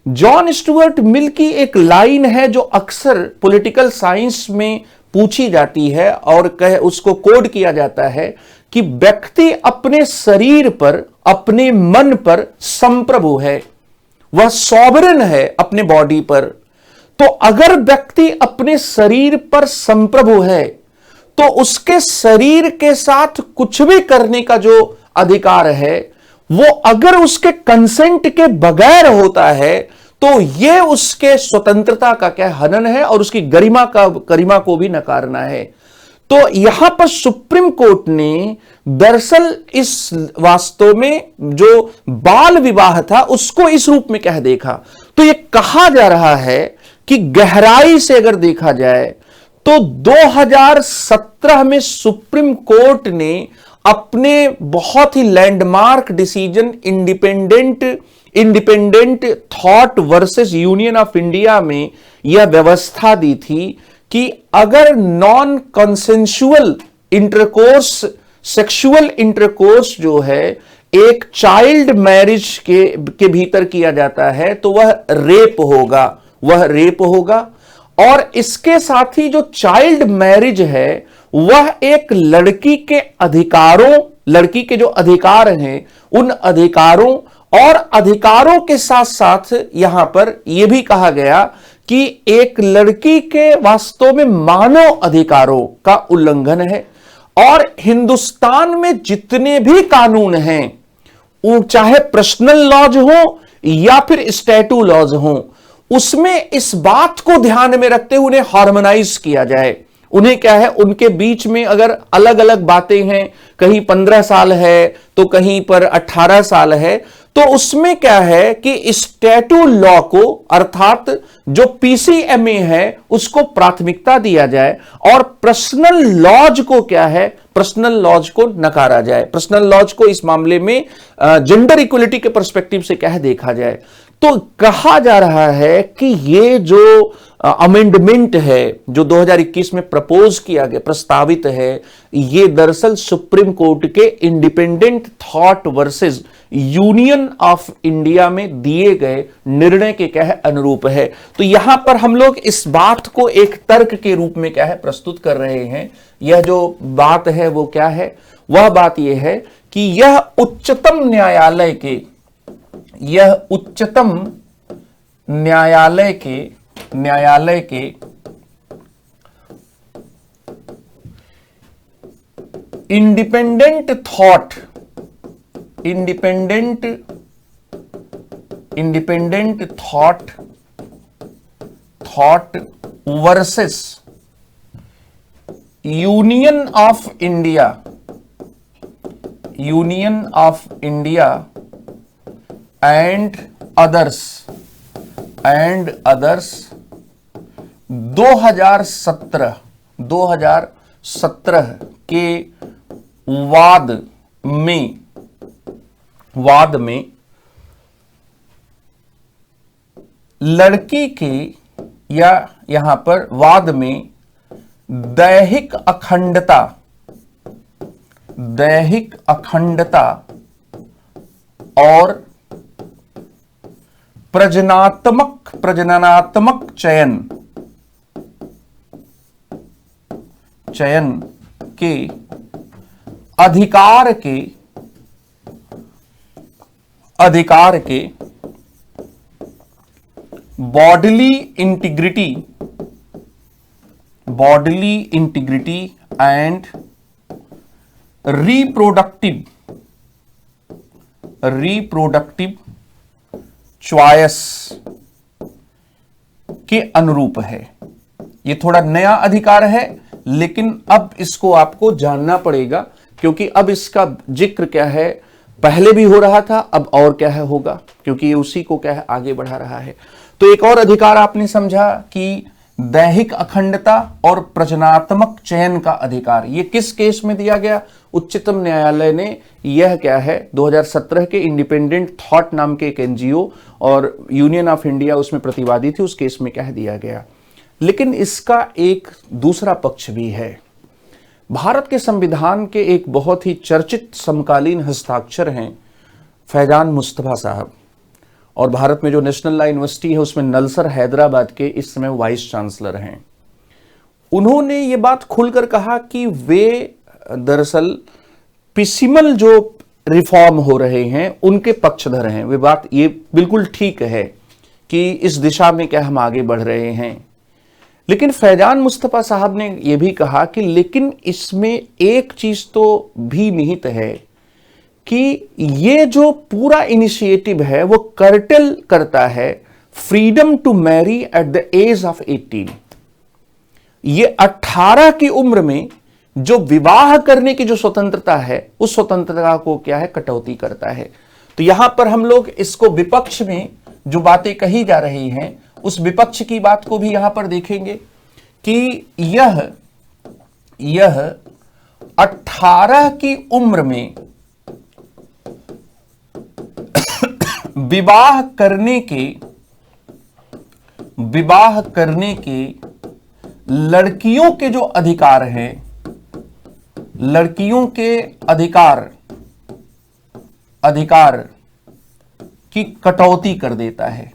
John Stuart Mill की एक लाइन है जो अक्सर पॉलिटिकल साइंस में पूछी जाती है और उसको कोड किया जाता है कि व्यक्ति अपने शरीर पर, अपने मन पर संप्रभु है, वह सॉवरेन है अपने बॉडी पर। तो अगर व्यक्ति अपने शरीर पर संप्रभु है तो उसके शरीर के साथ कुछ भी करने का जो अधिकार है वो अगर उसके कंसेंट के बगैर होता है तो ये उसके स्वतंत्रता का क्या हनन है और उसकी गरिमा को भी नकारना है। तो यहां पर सुप्रीम कोर्ट ने दरअसल इस वास्तव में जो बाल विवाह था उसको इस रूप में कह देखा। तो यह कहा जा रहा है कि गहराई से अगर देखा जाए तो 2017 में सुप्रीम कोर्ट ने अपने बहुत ही landmark decision Independent Thought versus Union of India में यह व्यवस्था दी थी कि अगर non consensual intercourse, sexual intercourse जो है एक चाइल्ड मैरिज के भीतर किया जाता है तो वह रेप होगा। और इसके साथ ही जो चाइल्ड मैरिज है वह एक लड़की के जो अधिकार हैं उन अधिकारों और अधिकारों के साथ साथ यहां पर यह भी कहा गया कि एक लड़की के वास्तव में मानव अधिकारों का उल्लंघन है। और हिंदुस्तान में जितने भी कानून हैं, वो चाहे पर्सनल लॉज हो या फिर स्टैटू लॉज हो, उसमें इस बात को ध्यान में रखते हुए उन्हें हार्मोनाइज किया जाए। उन्हें क्या है, उनके बीच में अगर अलग अलग बातें हैं, कहीं 15 साल है तो कहीं पर 18 साल है, तो उसमें क्या है कि स्टैटू लॉ को अर्थात जो पीसीएमए है उसको प्राथमिकता दिया जाए और पर्सनल लॉज को क्या है, पर्सनल लॉज को नकारा जाए। पर्सनल लॉज को इस मामले में जेंडर इक्वलिटी के पर्सपेक्टिव से क्या है देखा जाए। तो कहा जा रहा है कि ये जो अमेंडमेंट है जो 2021 में प्रपोज किया गया, प्रस्तावित है, ये दरअसल सुप्रीम कोर्ट के independent Thought versus Union of India में दिए गए निर्णय के क्या है अनुरूप है। तो यहां पर हम लोग इस बात को एक तर्क के रूप में क्या है प्रस्तुत कर रहे हैं। यह जो बात है वो क्या है, वह बात यह है कि यह उच्चतम न्यायालय के independent Thought versus Union of India and others 2017 के वाद में लड़की के या यहां पर वाद में दैहिक अखंडता और प्रजननात्मक चयन के अधिकार के bodily integrity and reproductive choice के अनुरूप है। यह थोड़ा नया अधिकार है, लेकिन अब इसको आपको जानना पड़ेगा क्योंकि अब इसका जिक्र क्या है पहले भी हो रहा था, अब और क्या है होगा, क्योंकि ये उसी को क्या है आगे बढ़ा रहा है। तो एक और अधिकार आपने समझा कि दैहिक अखंडता और प्रजनात्मक चयन का अधिकार, ये किस केस में दिया गया? उच्चतम न्यायालय ने यह क्या है 2017 के इंडिपेंडेंट थॉट नाम के एक एनजीओ और यूनियन ऑफ इंडिया उसमें प्रतिवादी थी, उस केस में क्या है दिया गया। लेकिन इसका एक दूसरा पक्ष भी है। भारत के संविधान के एक बहुत ही चर्चित समकालीन हस्ताक्षर हैं फैजान मुस्तफा साहब, और भारत में जो नेशनल लॉ यूनिवर्सिटी है उसमें नलसर हैदराबाद के इस समय वाइस चांसलर हैं। उन्होंने ये बात खुलकर कहा कि वे दरअसल पिसिमल जो रिफॉर्म हो रहे हैं उनके पक्षधर हैं। वे बात ये बिल्कुल ठीक है कि इस दिशा में क्या हम आगे बढ़ रहे हैं, लेकिन फैजान मुस्तफा साहब ने यह भी कहा कि लेकिन इसमें एक चीज तो भी निहित है कि ये जो पूरा इनिशिएटिव है वो कर्टेल करता है freedom to marry at the age of 18। ये 18 की उम्र में जो विवाह करने की जो स्वतंत्रता है, उस स्वतंत्रता को क्या है, कटौती करता है। तो यहां पर हम लोग इसको विपक्ष में जो बातें कही जा रही हैं, उस विपक्ष की बात को भी यहां पर देखेंगे कि यह 18 की उम्र में विवाह करने के लड़कियों के जो अधिकार हैं, लड़कियों के अधिकार की कटौती कर देता है।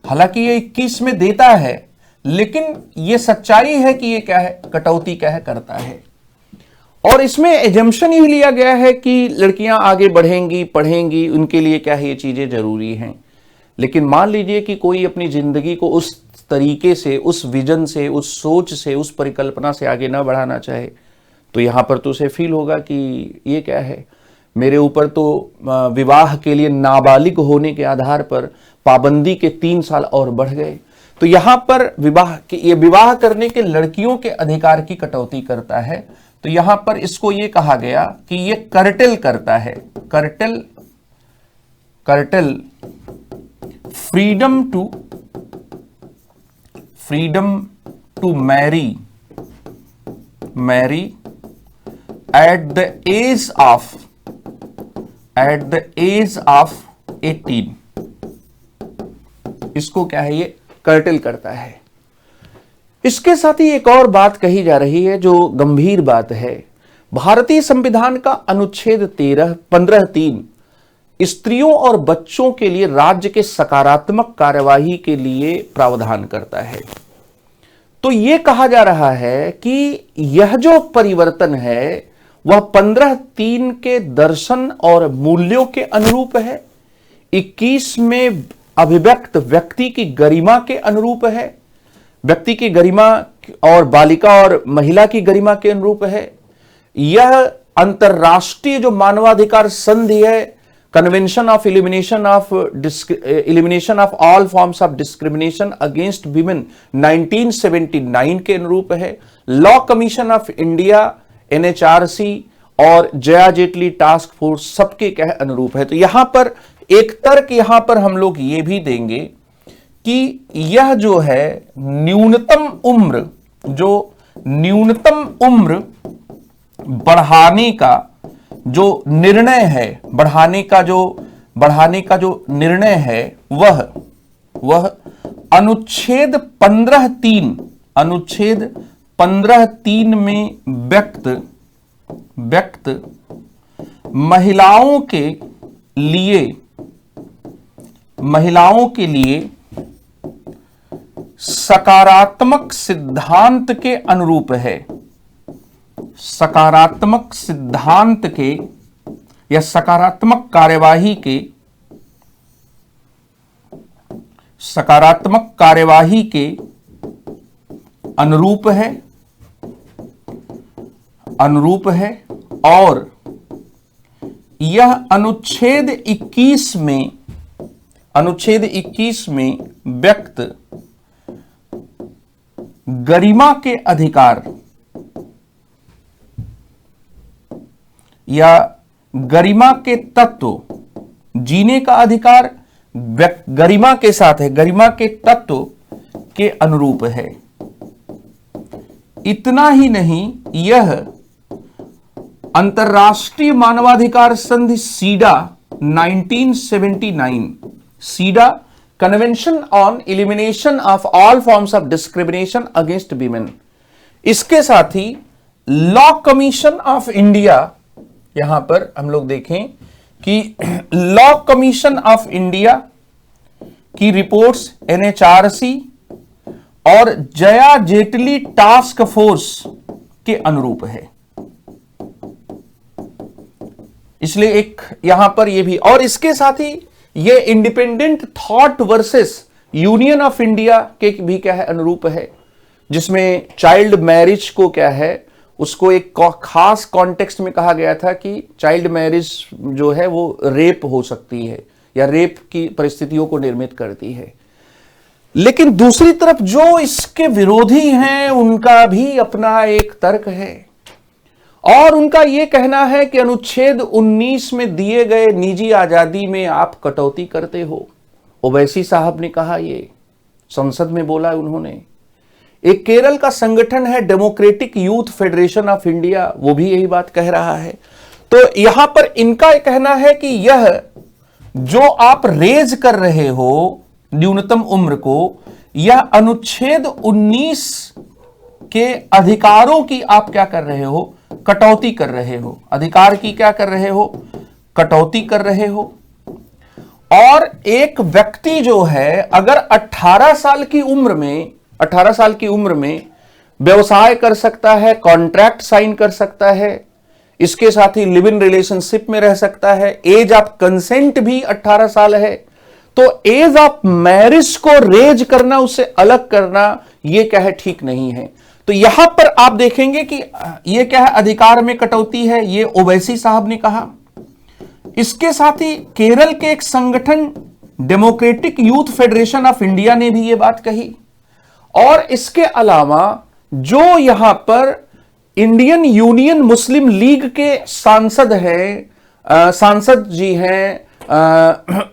हालांकि ये 21 में देता है, लेकिन ये सच्चाई है कि ये क्या है, कटौती क्या है, करता है। और इसमें एजम्पशन ही लिया गया है कि लड़कियां आगे बढ़ेंगी, पढ़ेंगी, उनके लिए क्या है, ये चीजें जरूरी हैं। लेकिन मान लीजिए कि कोई अपनी जिंदगी को उस तरीके से, उस विजन से, उस सोच से, उस परिकल्पना से आगे ना बढ़ाना चाहे, तो यहां पर तो उसे फील होगा कि ये क्या है, मेरे ऊपर तो विवाह के लिए नाबालिग होने के आधार पर पाबंदी के 3 साल और बढ़ गए। तो यहां पर ये विवाह करने के लड़कियों के अधिकार की कटौती करता है। तो यहां पर इसको ये कहा गया कि ये कर्टेल करता है, curtail freedom to marry at the age of 18। इसको क्या है, ये कर्टेल करता है। इसके साथ ही एक और बात कही जा रही है जो गंभीर बात है। भारतीय संविधान का अनुच्छेद 15(3) स्त्रियों और बच्चों के लिए राज्य के सकारात्मक कार्यवाही के लिए प्रावधान करता है। तो यह कहा जा रहा है कि यह जो परिवर्तन है वह 15(3) के दर्शन और मूल्यों के अनुरूप है, 21 में अभिव्यक्त व्यक्ति की गरिमा के अनुरूप है, व्यक्ति की गरिमा और बालिका और महिला की गरिमा के अनुरूप है। यह अंतरराष्ट्रीय जो मानवाधिकार संधि है, convention of elimination of all forms of discrimination against women 1979 के अनुरूप है। Law commission of India, NHRC और जया जेटली टास्क फोर्स सबके क्या अनुरूप है। तो यहां पर एक तर्क यहां पर हम लोग ये भी देंगे कि यह जो है न्यूनतम उम्र बढ़ाने का जो निर्णय है, बढ़ाने का जो निर्णय है वह अनुच्छेद 15(3) में व्यक्त महिलाओं के लिए सकारात्मक सिद्धांत के अनुरूप है। सकारात्मक सिद्धांत के या सकारात्मक कार्यवाही के अनुरूप है और यह अनुच्छेद 21 में व्यक्त गरिमा के अधिकार या गरिमा के तत्व, जीने का अधिकार गरिमा के साथ है, गरिमा के तत्व के अनुरूप है। इतना ही नहीं, यह अंतरराष्ट्रीय मानवाधिकार संधि CEDAW 1979, CEDAW convention on elimination of all forms of discrimination against women, इसके साथ ही लॉ कमीशन ऑफ इंडिया, यहां पर हम लोग देखें कि लॉ कमीशन ऑफ इंडिया की रिपोर्ट्स NHRC और जया जेटली टास्क फोर्स के अनुरूप है। इसलिए एक यहां पर यह भी, और इसके साथ ही ये independent Thought versus Union of India के भी क्या है, अनुरूप है, जिसमें चाइल्ड मैरिज को क्या है, उसको एक खास कॉन्टेक्स्ट में कहा गया था कि चाइल्ड मैरिज जो है वो रेप हो सकती है या रेप की परिस्थितियों को निर्मित करती है। लेकिन दूसरी तरफ जो इसके विरोधी हैं उनका भी अपना एक तर्क है और उनका यह कहना है कि अनुच्छेद 19 में दिए गए निजी आजादी में आप कटौती करते हो। ओवैसी साहब ने कहा, ये संसद में बोला उन्होंने। एक केरल का संगठन है democratic youth federation of India, वो भी यही बात कह रहा है। तो यहां पर इनका कहना है कि यह जो आप रेज कर रहे हो न्यूनतम उम्र को, यह अनुच्छेद 19 के अधिकारों की आप क्या कर रहे हो, कटौती कर रहे हो। अधिकार की क्या कर रहे हो, कटौती कर रहे हो। और एक व्यक्ति जो है अगर 18 साल की उम्र में व्यवसाय कर सकता है, कॉन्ट्रैक्ट साइन कर सकता है, इसके साथ ही लिव इन रिलेशनशिप में रह सकता है, एज ऑफ कंसेंट भी 18 साल है, तो एज ऑफ मैरिज को रेज करना, उससे अलग करना, यह क्या है, ठीक नहीं है। तो यहां पर आप देखेंगे कि यह क्या है, अधिकार में कटौती है, यह ओवैसी साहब ने कहा। इसके साथ ही केरल के एक संगठन democratic youth federation of India ने भी यह बात कही। और इसके अलावा जो यहां पर इंडियन यूनियन मुस्लिम लीग के सांसद जी हैं,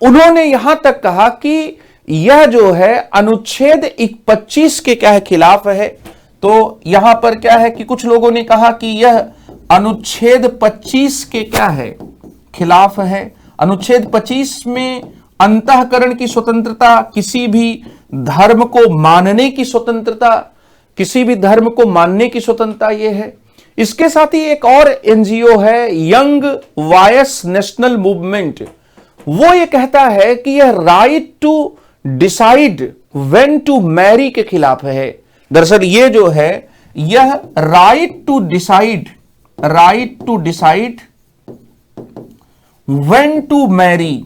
उन्होंने यहां तक कहा कि यह जो है अनुच्छेद 25 के क्या है, खिलाफ है। तो यहां पर क्या है कि कुछ लोगों ने कहा कि यह अनुच्छेद 25 के क्या है, खिलाफ है। अनुच्छेद 25 में अंतःकरण की स्वतंत्रता, किसी भी धर्म को मानने की स्वतंत्रता, किसी भी धर्म को मानने की स्वतंत्रता यह है। इसके साथ ही एक और एनजीओ है यंग वॉयस नेशनल मूवमेंट, वो ये कहता है कि यह right to decide when to marry के खिलाफ है। दरअसल ये जो है, यह right to decide when to marry,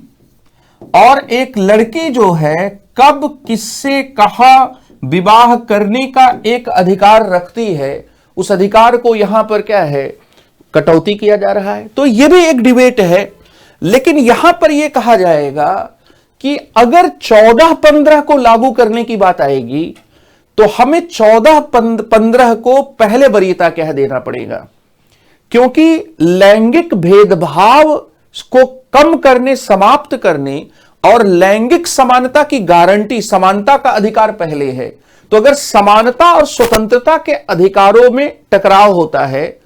और एक लड़की जो है कब किससे कहां विवाह करने का एक अधिकार रखती है, उस अधिकार को यहां पर क्या है, कटौती किया जा रहा है। तो यह भी एक डिबेट है। लेकिन यहां पर यह कहा जाएगा कि अगर 14-15 को लागू करने की बात आएगी तो हमें 14-15 को पहले वरीयता क्या देना पड़ेगा, क्योंकि लैंगिक भेदभाव को कम करने, समाप्त करने और लैंगिक समानता की गारंटी, समानता का अधिकार पहले है। तो अगर समानता और स्वतंत्रता के अधिकारों में टकराव होता है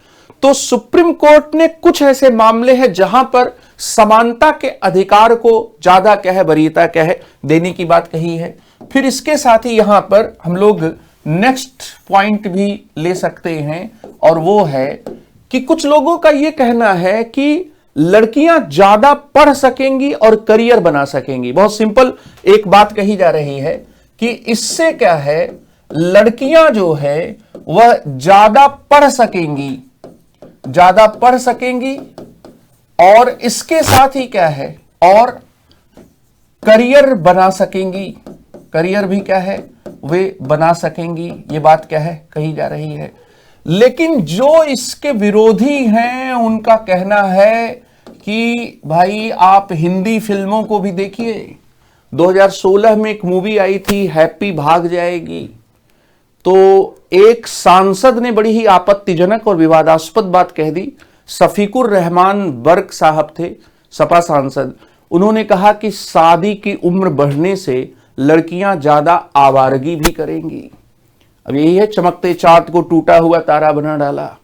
तो सुप्रीम कोर्ट ने कुछ ऐसे मामले हैं जहां पर समानता के अधिकार को ज्यादा क्या है, वरीयता क्या है, देने की बात कही है। फिर इसके साथ ही यहां पर हम लोग नेक्स्ट पॉइंट भी ले सकते हैं, और वो है कि कुछ लोगों का यह कहना है कि लड़कियां ज्यादा पढ़ सकेंगी और करियर बना सकेंगी। बहुत सिंपल एक बात कही जा रही है कि इससे क्या है, लड़कियां जो है वह ज्यादा पढ़ सकेंगी और इसके साथ ही क्या है, और करियर बना सकेंगी, करियर भी क्या है, वे बना सकेंगी। ये बात क्या है, कही जा रही है। लेकिन जो इसके विरोधी हैं उनका कहना है कि भाई आप हिंदी फिल्मों को भी देखिए। 2016 में एक मूवी आई थी हैप्पी भाग जाएगी, तो एक सांसद ने बड़ी ही आपत्तिजनक और विवादास्पद बात कह दी। शफीकुर रहमान बर्क साहब थे, सपा सांसद। उन्होंने कहा कि शादी की उम्र बढ़ने से लड़कियां ज्यादा आवारगी भी करेंगी। अब यही है, चमकते चांद को टूटा हुआ तारा बना डाला।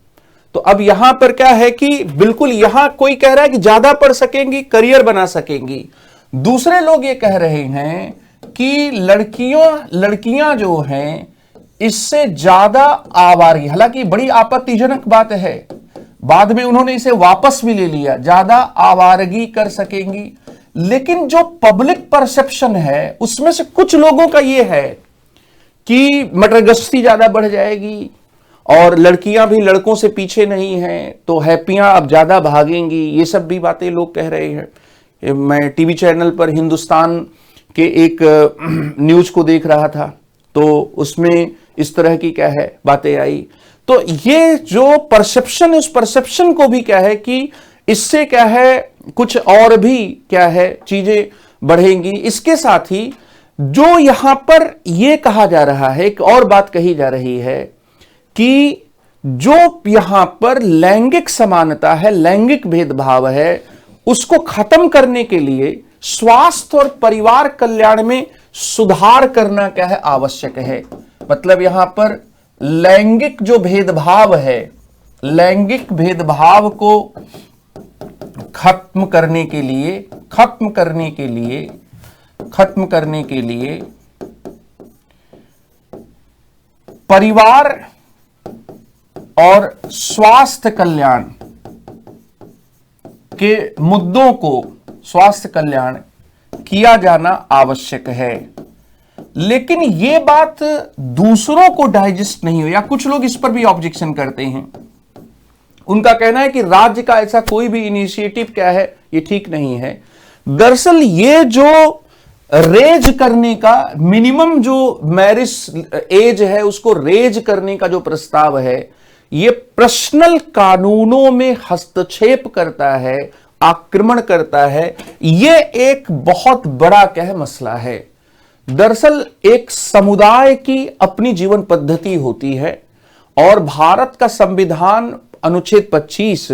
तो अब यहां पर क्या है कि बिल्कुल यहां कोई कह रहा है कि ज्यादा पढ़ सकेंगी, करियर बना सकेंगी। दूसरे लोग ये कह रहे हैं कि लड़कियां जो हैं इससे ज्यादा आवारगी, हालांकि बड़ी आपत्तिजनक बात है, बाद में उन्होंने इसे वापस भी ले लिया, ज्यादा आवारगी कर सकेंगी। लेकिन जो पब्लिक परसेप्शन है उसमें से कुछ लोगों का यह है कि मटरगश्ती ज्यादा बढ़ जाएगी और लड़कियां भी लड़कों से पीछे नहीं हैं, तो हैप्पियां अब ज्यादा भागेंगी। ये सब भी बातें लोग कह रहे हैं। मैं टीवी चैनल पर हिंदुस्तान के एक न्यूज को देख रहा था, तो उसमें इस तरह की क्या है बातें आई। तो ये जो परसेप्शन है, उस परसेप्शन को भी क्या है कि इससे क्या है कुछ और भी क्या है चीजें बढ़ेंगी। इसके साथ ही जो यहां पर यह कहा जा रहा है, एक और बात कही जा रही है कि जो यहां पर लैंगिक समानता है, लैंगिक भेदभाव है, उसको खत्म करने के लिए स्वास्थ्य और परिवार कल्याण में सुधार करना क्या है, आवश्यक है। मतलब यहां पर लैंगिक जो भेदभाव है, लैंगिक भेदभाव को खत्म करने के लिए परिवार और स्वास्थ्य कल्याण के मुद्दों को, स्वास्थ्य कल्याण किया जाना आवश्यक है। लेकिन यह बात दूसरों को डाइजेस्ट नहीं हो, या कुछ लोग इस पर भी ऑब्जेक्शन करते हैं। उनका कहना है कि राज्य का ऐसा कोई भी इनिशिएटिव क्या है, ये ठीक नहीं है। दरअसल ये जो रेज करने का, मिनिमम जो मैरिज एज है उसको रेज करने का जो प्रस्ताव है, ये पर्सनल कानूनों में हस्तक्षेप करता है, आक्रमण करता है। ये एक बहुत बड़ा क्या है, मसला है। दरअसल एक समुदाय की अपनी जीवन पद्धति होती है और भारत का संविधान अनुच्छेद 25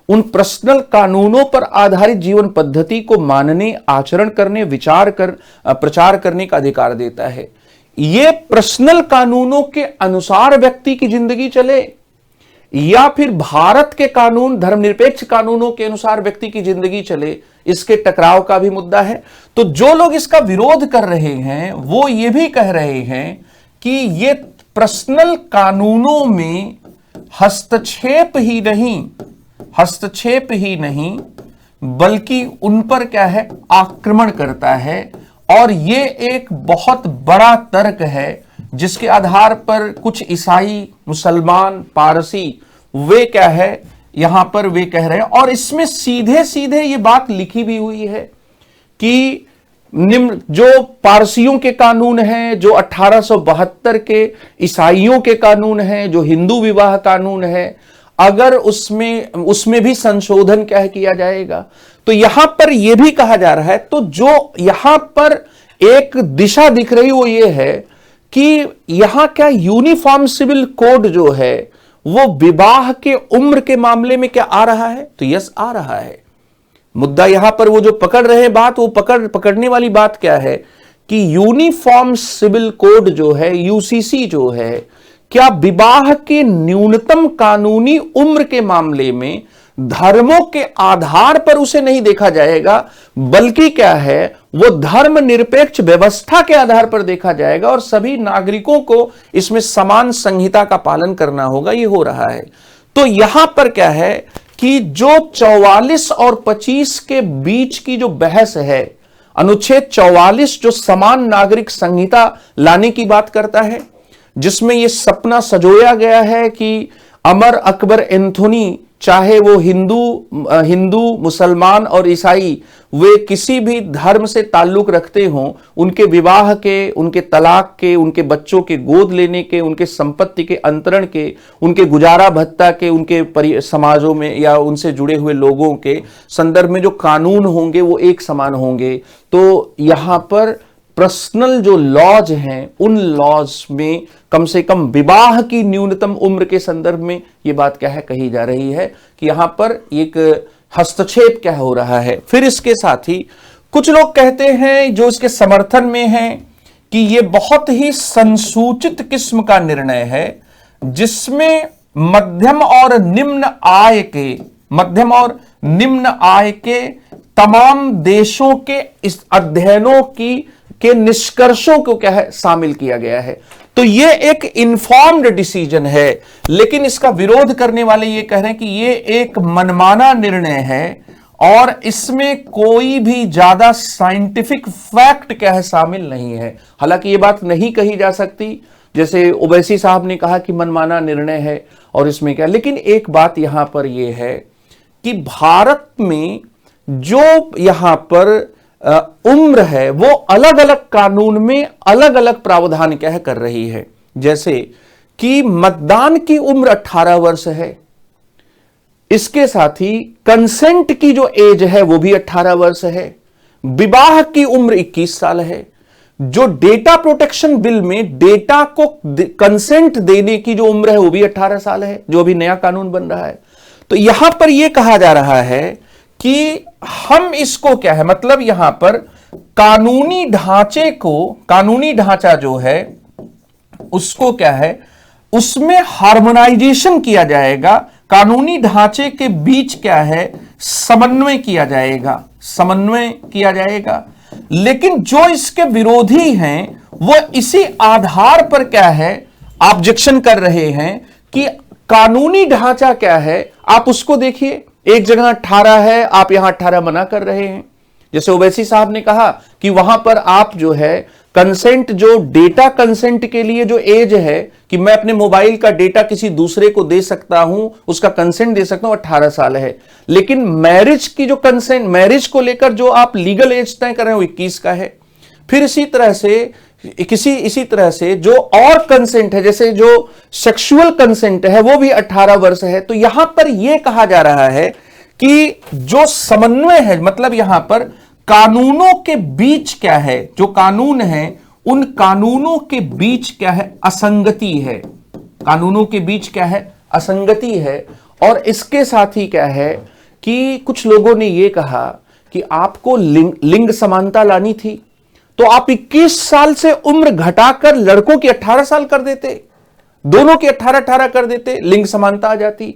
उन पर्सनल कानूनों पर आधारित जीवन पद्धति को मानने, आचरण करने, प्रचार करने का अधिकार देता है। यह पर्सनल कानूनों के अनुसार व्यक्ति की जिंदगी चले या फिर भारत के कानून, धर्मनिरपेक्ष कानूनों के अनुसार व्यक्ति की जिंदगी चले, इसके टकराव का भी मुद्दा है। तो जो लोग इसका विरोध कर रहे हैं वो ये भी कह रहे हैं कि ये पर्सनल कानूनों में हस्तक्षेप ही नहीं बल्कि उन पर क्या है, आक्रमण करता है। और ये एक बहुत बड़ा तर्क है जिसके आधार पर कुछ ईसाई, मुसलमान, पारसी वे क्या है, यहां पर वे कह रहे हैं। और इसमें सीधे सीधे ये बात लिखी भी हुई है कि निम्न जो पारसियों के कानून हैं, जो 1872 के ईसाइयों के कानून हैं, जो हिंदू विवाह कानून है, अगर उसमें भी संशोधन क्या है किया जाएगा। तो यहां पर यह भी कहा जा रहा है। तो जो यहां पर एक दिशा दिख रही वो ये है कि यहां क्या यूनिफॉर्म सिविल कोड जो है वो विवाह के उम्र के मामले में क्या आ रहा है, तो यस आ रहा है। मुद्दा यहां पर वो जो पकड़ रहे बात, वो पकड़ने वाली बात क्या है कि यूनिफॉर्म सिविल कोड जो है, यूसीसी जो है, क्या विवाह के न्यूनतम कानूनी उम्र के मामले में धर्मों के आधार पर उसे नहीं देखा जाएगा, बल्कि क्या है, वो धर्मनिरपेक्ष व्यवस्था के आधार पर देखा जाएगा और सभी नागरिकों को इसमें समान संहिता का पालन करना होगा। ये हो रहा है। तो यहां पर क्या है कि जो 44 और 25 के बीच की जो बहस है, अनुच्छेद 44 जो समान नागरिक संहिता लाने की बात करता है, जिसमें यह सपना सजोया गया है कि अमर अकबर एंथोनी, चाहे वो हिंदू, मुसलमान और ईसाई, वे किसी भी धर्म से ताल्लुक रखते हों, उनके विवाह के, उनके तलाक के, उनके बच्चों के गोद लेने के, उनके संपत्ति के अंतरण के, उनके गुजारा भत्ता के, उनके समाजों में या उनसे जुड़े हुए लोगों के संदर्भ में जो कानून होंगे वो एक समान होंगे। तो यहां पर पर्सनल जो लॉज हैं, उन लॉज में कम से कम विवाह की न्यूनतम उम्र के संदर्भ में यह बात क्या है कही जा रही है कि यहां पर एक हस्तक्षेप क्या हो रहा है। फिर इसके साथ ही कुछ लोग कहते हैं जो इसके समर्थन में हैं कि यह बहुत ही संसूचित किस्म का निर्णय है, जिसमें मध्यम और निम्न आय के तमाम देशों के इस अध्ययनों के निष्कर्षों को क्या है शामिल किया गया है। तो यह एक इन्फॉर्म्ड डिसीजन है, लेकिन इसका विरोध करने वाले यह कह रहे हैं कि यह एक मनमाना निर्णय है और इसमें कोई भी ज्यादा साइंटिफिक फैक्ट क्या है शामिल नहीं है। हालांकि यह बात नहीं कही जा सकती, जैसे ओवैसी साहब ने कहा कि मनमाना निर्णय है और इसमें क्या, लेकिन एक बात यहां पर यह है कि भारत में जो यहां पर उम्र है वो अलग अलग कानून में अलग अलग प्रावधान क्या है कर रही है। जैसे कि मतदान की उम्र 18 वर्ष है, इसके साथ ही कंसेंट की जो एज है वो भी 18 वर्ष है, विवाह की उम्र 21 साल है, जो डेटा प्रोटेक्शन बिल में डेटा को कंसेंट देने की जो उम्र है वो भी 18 साल है, जो अभी नया कानून बन रहा है। तो यहां पर यह कहा जा रहा है कि हम इसको क्या है, मतलब यहां पर कानूनी ढांचे को, कानूनी ढांचा जो है उसको क्या है, उसमें हार्मोनाइजेशन किया जाएगा, कानूनी ढांचे के बीच क्या है, समन्वय किया जाएगा, समन्वय किया जाएगा। लेकिन जो इसके विरोधी हैं वो इसी आधार पर क्या है, ऑब्जेक्शन कर रहे हैं कि कानूनी ढांचा क्या है, आप उसको देखिए, एक जगह 18 है, आप यहां 18 मना कर रहे हैं। जैसे ओवैसी साहब ने कहा कि वहां पर आप जो है कंसेंट, जो डेटा कंसेंट के लिए जो एज है कि मैं अपने मोबाइल का डेटा किसी दूसरे को दे सकता हूं, उसका कंसेंट दे सकता हूं, 18 साल है। लेकिन मैरिज की जो कंसेंट, मैरिज को लेकर जो आप लीगल एज तय कर रहे हो 21 का है। फिर इसी तरह से जो और कंसेंट है, जैसे जो सेक्सुअल कंसेंट है वो भी 18 वर्ष है। तो यहां पर यह कहा जा रहा है कि जो समन्वय है, मतलब यहां पर कानूनों के बीच क्या है, जो कानून है उन कानूनों के बीच क्या है, असंगति है, कानूनों के बीच क्या है, असंगति है। और इसके साथ ही क्या है कि कुछ लोगों ने यह कहा कि आपको लिंग समानता लानी थी तो आप 21 साल से उम्र घटाकर लड़कों की 18 साल कर देते, दोनों की 18-18 कर देते, लिंग समानता आ जाती।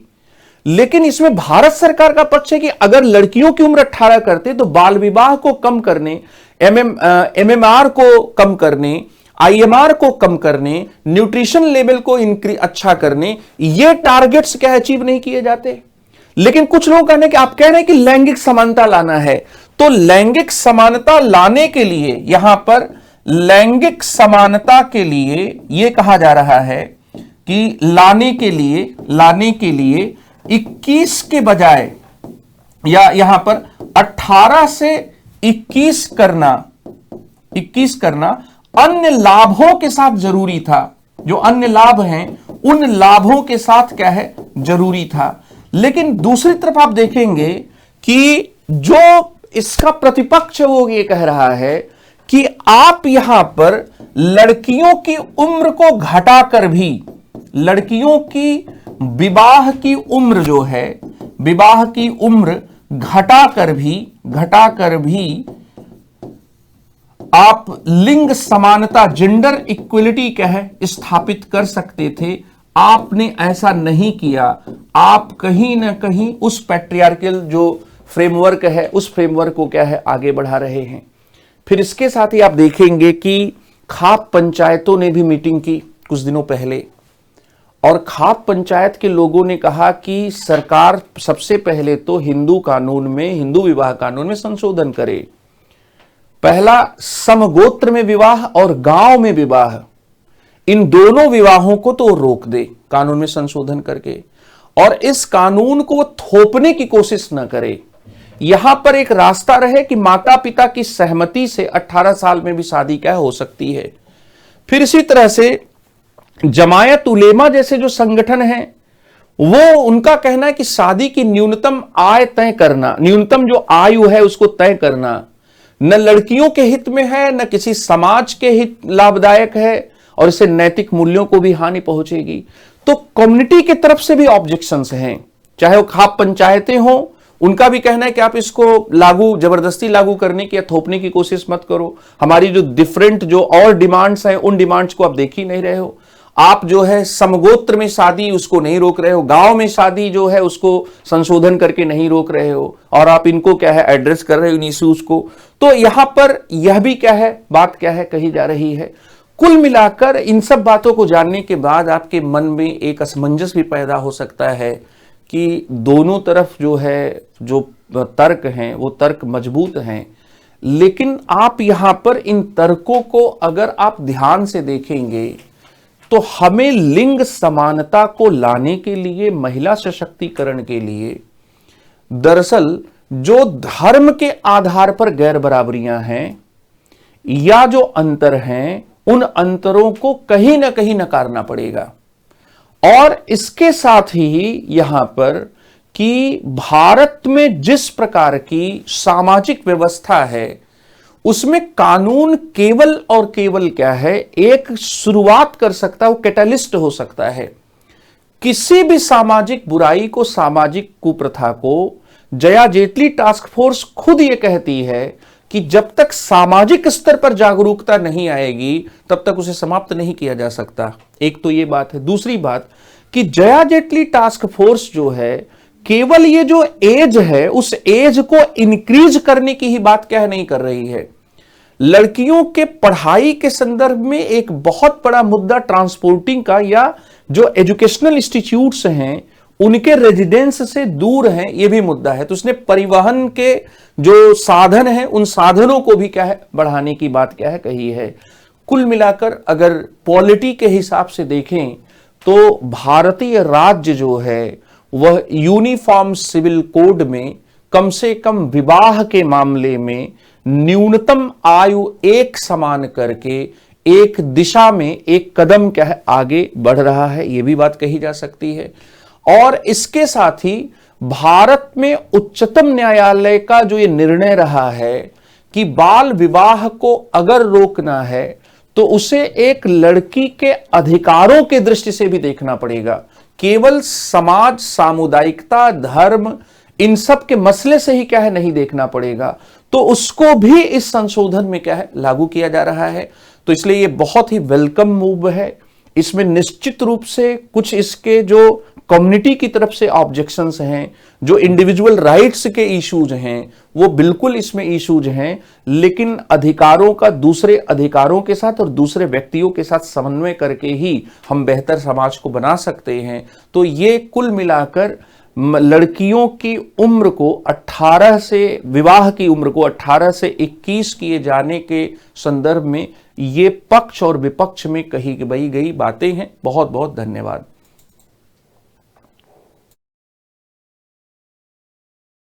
लेकिन इसमें भारत सरकार का पक्ष है कि अगर लड़कियों की उम्र 18 करते तो बाल विवाह को कम करने, एमएमआर को कम करने, आईएमआर को कम करने, न्यूट्रिशन लेवल को अच्छा करने, ये टारगेट्स क्या अचीव नहीं किए जाते। लेकिन कुछ लोग कहने कि आप कह रहे हैं कि लैंगिक समानता लाना है, तो लैंगिक समानता लाने के लिए, यहां पर लैंगिक समानता के लिए यह कहा जा रहा है कि लाने के लिए 21 के बजाय या यहां पर 18 से 21 करना अन्य लाभों के साथ जरूरी था। जो अन्य लाभ हैं उन लाभों के साथ क्या है, जरूरी था। लेकिन दूसरी तरफ आप देखेंगे कि जो इसका प्रतिपक्ष है वो ये कह रहा है कि आप यहां पर लड़कियों की उम्र को घटाकर भी, लड़कियों की विवाह की उम्र जो है, विवाह की उम्र घटाकर भी आप लिंग समानता, जेंडर इक्वलिटी क्या है, स्थापित कर सकते थे। आपने ऐसा नहीं किया। आप कहीं ना कहीं उस पैट्रियार्कल जो फ्रेमवर्क है उस फ्रेमवर्क को क्या है, आगे बढ़ा रहे हैं। फिर इसके साथ ही आप देखेंगे कि खाप पंचायतों ने भी मीटिंग की कुछ दिनों पहले, और खाप पंचायत के लोगों ने कहा कि सरकार सबसे पहले तो हिंदू कानून में, हिंदू विवाह कानून में संशोधन करे। पहला समगोत्र में विवाह और गांव में विवाह, इन दोनों विवाहों को तो रोक दे कानून में संशोधन करके, और इस कानून को थोपने की कोशिश न करे। यहां पर एक रास्ता रहे कि माता पिता की सहमति से 18 साल में भी शादी क्या हो सकती है। फिर इसी तरह से जमायत उलेमा जैसे जो संगठन हैं, वो उनका कहना है कि शादी की न्यूनतम आय तय करना, न्यूनतम जो आयु है उसको तय करना न लड़कियों के हित में है, न किसी समाज के हित लाभदायक है, और इससे नैतिक मूल्यों को भी हानि पहुंचेगी। तो कम्युनिटी की तरफ से भी ऑब्जेक्शंस हैं, चाहे वो खाप पंचायतें हों, उनका भी कहना है कि आप इसको जबरदस्ती लागू करने की या थोपने की कोशिश मत करो। हमारी जो डिफरेंट जो और डिमांड्स हैं उन डिमांड्स को आप देख ही नहीं रहे हो। आप जो है समगोत्र में शादी उसको नहीं रोक रहे हो, गांव में शादी जो है उसको संशोधन करके नहीं रोक रहे हो, और आप इनको क्या है एड्रेस कर रहे हो इन इश्यूज को। तो यहां पर यह भी क्या है, बात क्या है कही जा रही है। कुल मिलाकर इन सब बातों को जानने के बाद आपके मन में एक असमंजस भी पैदा हो सकता है कि दोनों तरफ जो है जो तर्क हैं वो तर्क मजबूत हैं, लेकिन आप यहां पर इन तर्कों को अगर आप ध्यान से देखेंगे तो हमें लिंग समानता को लाने के लिए, महिला सशक्तिकरण के लिए, दरअसल जो धर्म के आधार पर गैर बराबरियां हैं या जो अंतर हैं उन अंतरों को कहीं ना कहीं नकारना पड़ेगा। और इसके साथ ही यहां पर कि भारत में जिस प्रकार की सामाजिक व्यवस्था है उसमें कानून केवल और केवल क्या है, एक शुरुआत कर सकता है, वो कैटालिस्ट हो सकता है किसी भी सामाजिक बुराई को, सामाजिक कुप्रथा को। जया जेटली टास्क फोर्स खुद ये कहती है कि जब तक सामाजिक स्तर पर जागरूकता नहीं आएगी तब तक उसे समाप्त नहीं किया जा सकता। एक तो ये बात है। दूसरी बात कि जया जेटली टास्क फोर्स जो है, केवल ये जो एज है उस एज को इंक्रीज करने की ही बात क्या है नहीं कर रही है। लड़कियों के पढ़ाई के संदर्भ में एक बहुत बड़ा मुद्दा ट्रांसपोर्टिंग का, या जो एजुकेशनल इंस्टीट्यूट्स हैं उनके रेजिडेंस से दूर हैं, यह भी मुद्दा है। तो उसने परिवहन के जो साधन हैं उन साधनों को भी क्या है बढ़ाने की बात क्या है कही है। कुल मिलाकर अगर पॉलिटी के हिसाब से देखें तो भारतीय राज्य जो है वह यूनिफॉर्म सिविल कोड में कम से कम विवाह के मामले में न्यूनतम आयु एक समान करके एक दिशा में एक कदम क्या है आगे बढ़ रहा है, यह भी बात कही जा सकती है। और इसके साथ ही भारत में उच्चतम न्यायालय का जो ये निर्णय रहा है कि बाल विवाह को अगर रोकना है तो उसे एक लड़की के अधिकारों के दृष्टि से भी देखना पड़ेगा। केवल समाज, सामुदायिकता, धर्म, इन सब के मसले से ही क्या है नहीं देखना पड़ेगा। तो उसको भी इस संशोधन में क्या है लागू किया जा रहा है। तो इसलिए ये बहुत ही वेलकम मूव है। इसमें निश्चित रूप से कुछ इसके जो कम्युनिटी की तरफ से ऑब्जेक्शंस हैं, जो इंडिविजुअल राइट्स के इश्यूज हैं, वो बिल्कुल इसमें इश्यूज हैं, लेकिन अधिकारों का दूसरे अधिकारों के साथ और दूसरे व्यक्तियों के साथ समन्वय करके ही हम बेहतर समाज को बना सकते हैं। तो ये कुल मिलाकर लड़कियों की उम्र को 18 से, विवाह की उम्र को 18 से 21 किए जाने के संदर्भ में ये पक्ष और विपक्ष में कही गई बातें हैं। बहुत बहुत धन्यवाद।